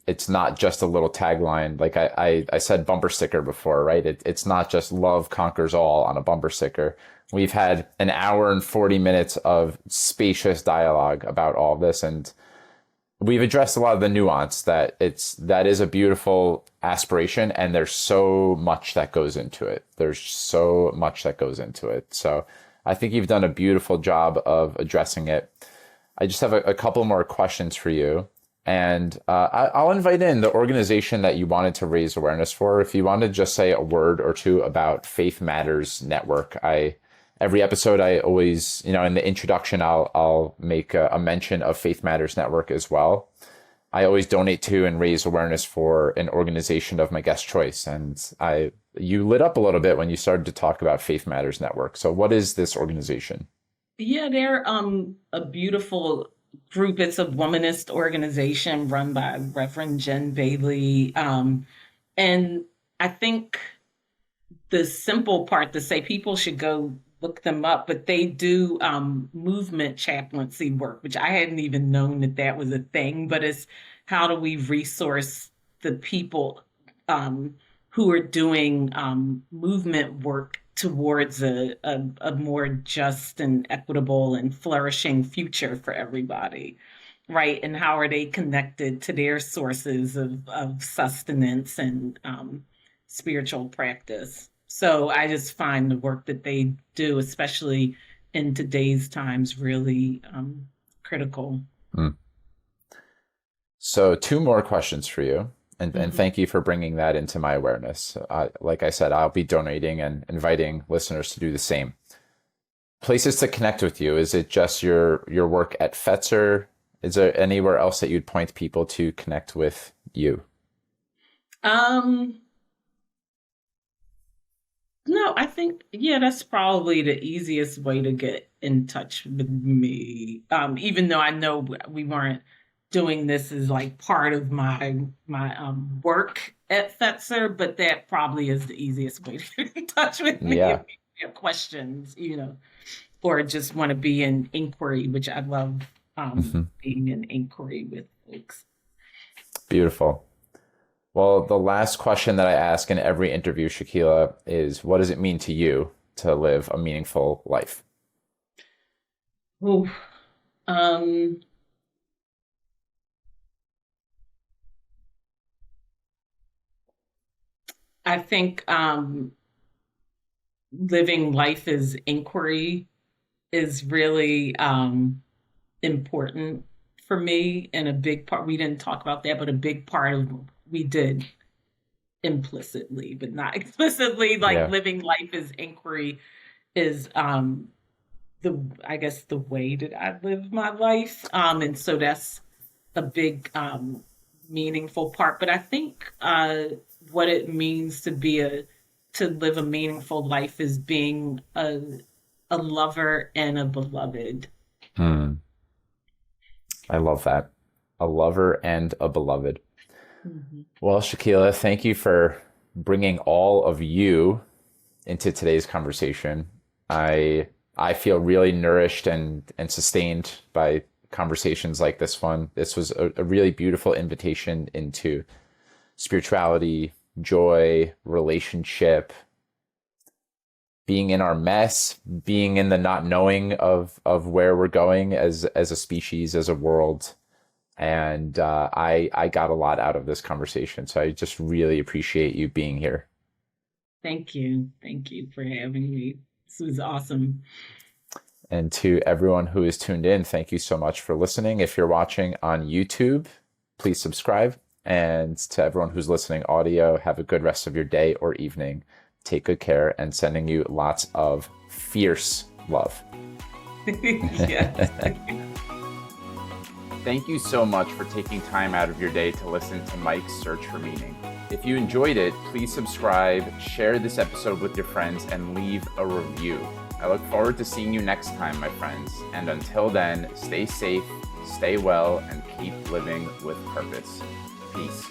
it's not just a little tagline. Like I said bumper sticker before, right? It's not just love conquers all on a bumper sticker. We've had an hour and 40 minutes of spacious dialogue about all this, and we've addressed a lot of the nuance that is a beautiful aspiration, and there's so much that goes into it. There's so much that goes into it. So I think you've done a beautiful job of addressing it. I just have a couple more questions for you. And I'll invite in the organization that you wanted to raise awareness for. If you want to just say a word or two about Faith Matters Network, every episode I always, in the introduction, I'll make a mention of Faith Matters Network as well. I always donate to and raise awareness for an organization of my guest choice. And you lit up a little bit when you started to talk about Faith Matters Network. So what is this organization? Yeah, they're a beautiful group. It's a womanist organization run by Reverend Jen Bailey. And I think the simple part to say people should go look them up, but they do movement chaplaincy work, which I hadn't even known that that was a thing. But it's how do we resource the people who are doing movement work towards a more just and equitable and flourishing future for everybody, right? And how are they connected to their sources of sustenance and spiritual practice? So I just find the work that they do, especially in today's times, really critical. Mm. So two more questions for you. And thank you for bringing that into my awareness. Like I said, I'll be donating and inviting listeners to do the same. Places to connect with you. Is it just your work at Fetzer? Is there anywhere else that you'd point people to connect with you? No, I think, yeah, that's probably the easiest way to get in touch with me. Even though I know we weren't doing this as like part of my work at Fetzer, but that probably is the easiest way to get in touch with me if Yeah. you have questions, or just want to be in inquiry, which I love Hmm. being in inquiry with folks. Beautiful. Well, the last question that I ask in every interview, Shakiyla, is what does it mean to you to live a meaningful life? Ooh, um, I think living life as inquiry is really important for me, and a big part, we didn't talk about that, but a big part of we did implicitly, but not explicitly, like Yeah. living life as inquiry is the I guess the way that I live my life. And so that's a big meaningful part. But I think what it means to live a meaningful life is being a lover and a beloved. Hmm. I love that. A lover and a beloved. Mhm. Well, Shakiyla, thank you for bringing all of you into today's conversation. I feel really nourished and sustained by conversations like this one. This was a really beautiful invitation into spirituality, joy, relationship, being in our mess, being in the not knowing of where we're going as a species, as a world. And I got a lot out of this conversation. So I just really appreciate you being here. Thank you. Thank you for having me. This was awesome. And to everyone who is tuned in, thank you so much for listening. If you're watching on YouTube, please subscribe. And to everyone who's listening audio, have a good rest of your day or evening. Take good care, and sending you lots of fierce love. Yes. Thank you so much for taking time out of your day to listen to Mike's Search for Meaning. If you enjoyed it, please subscribe, share this episode with your friends, and leave a review. I look forward to seeing you next time, my friends. And until then, stay safe, stay well, and keep living with purpose. Peace.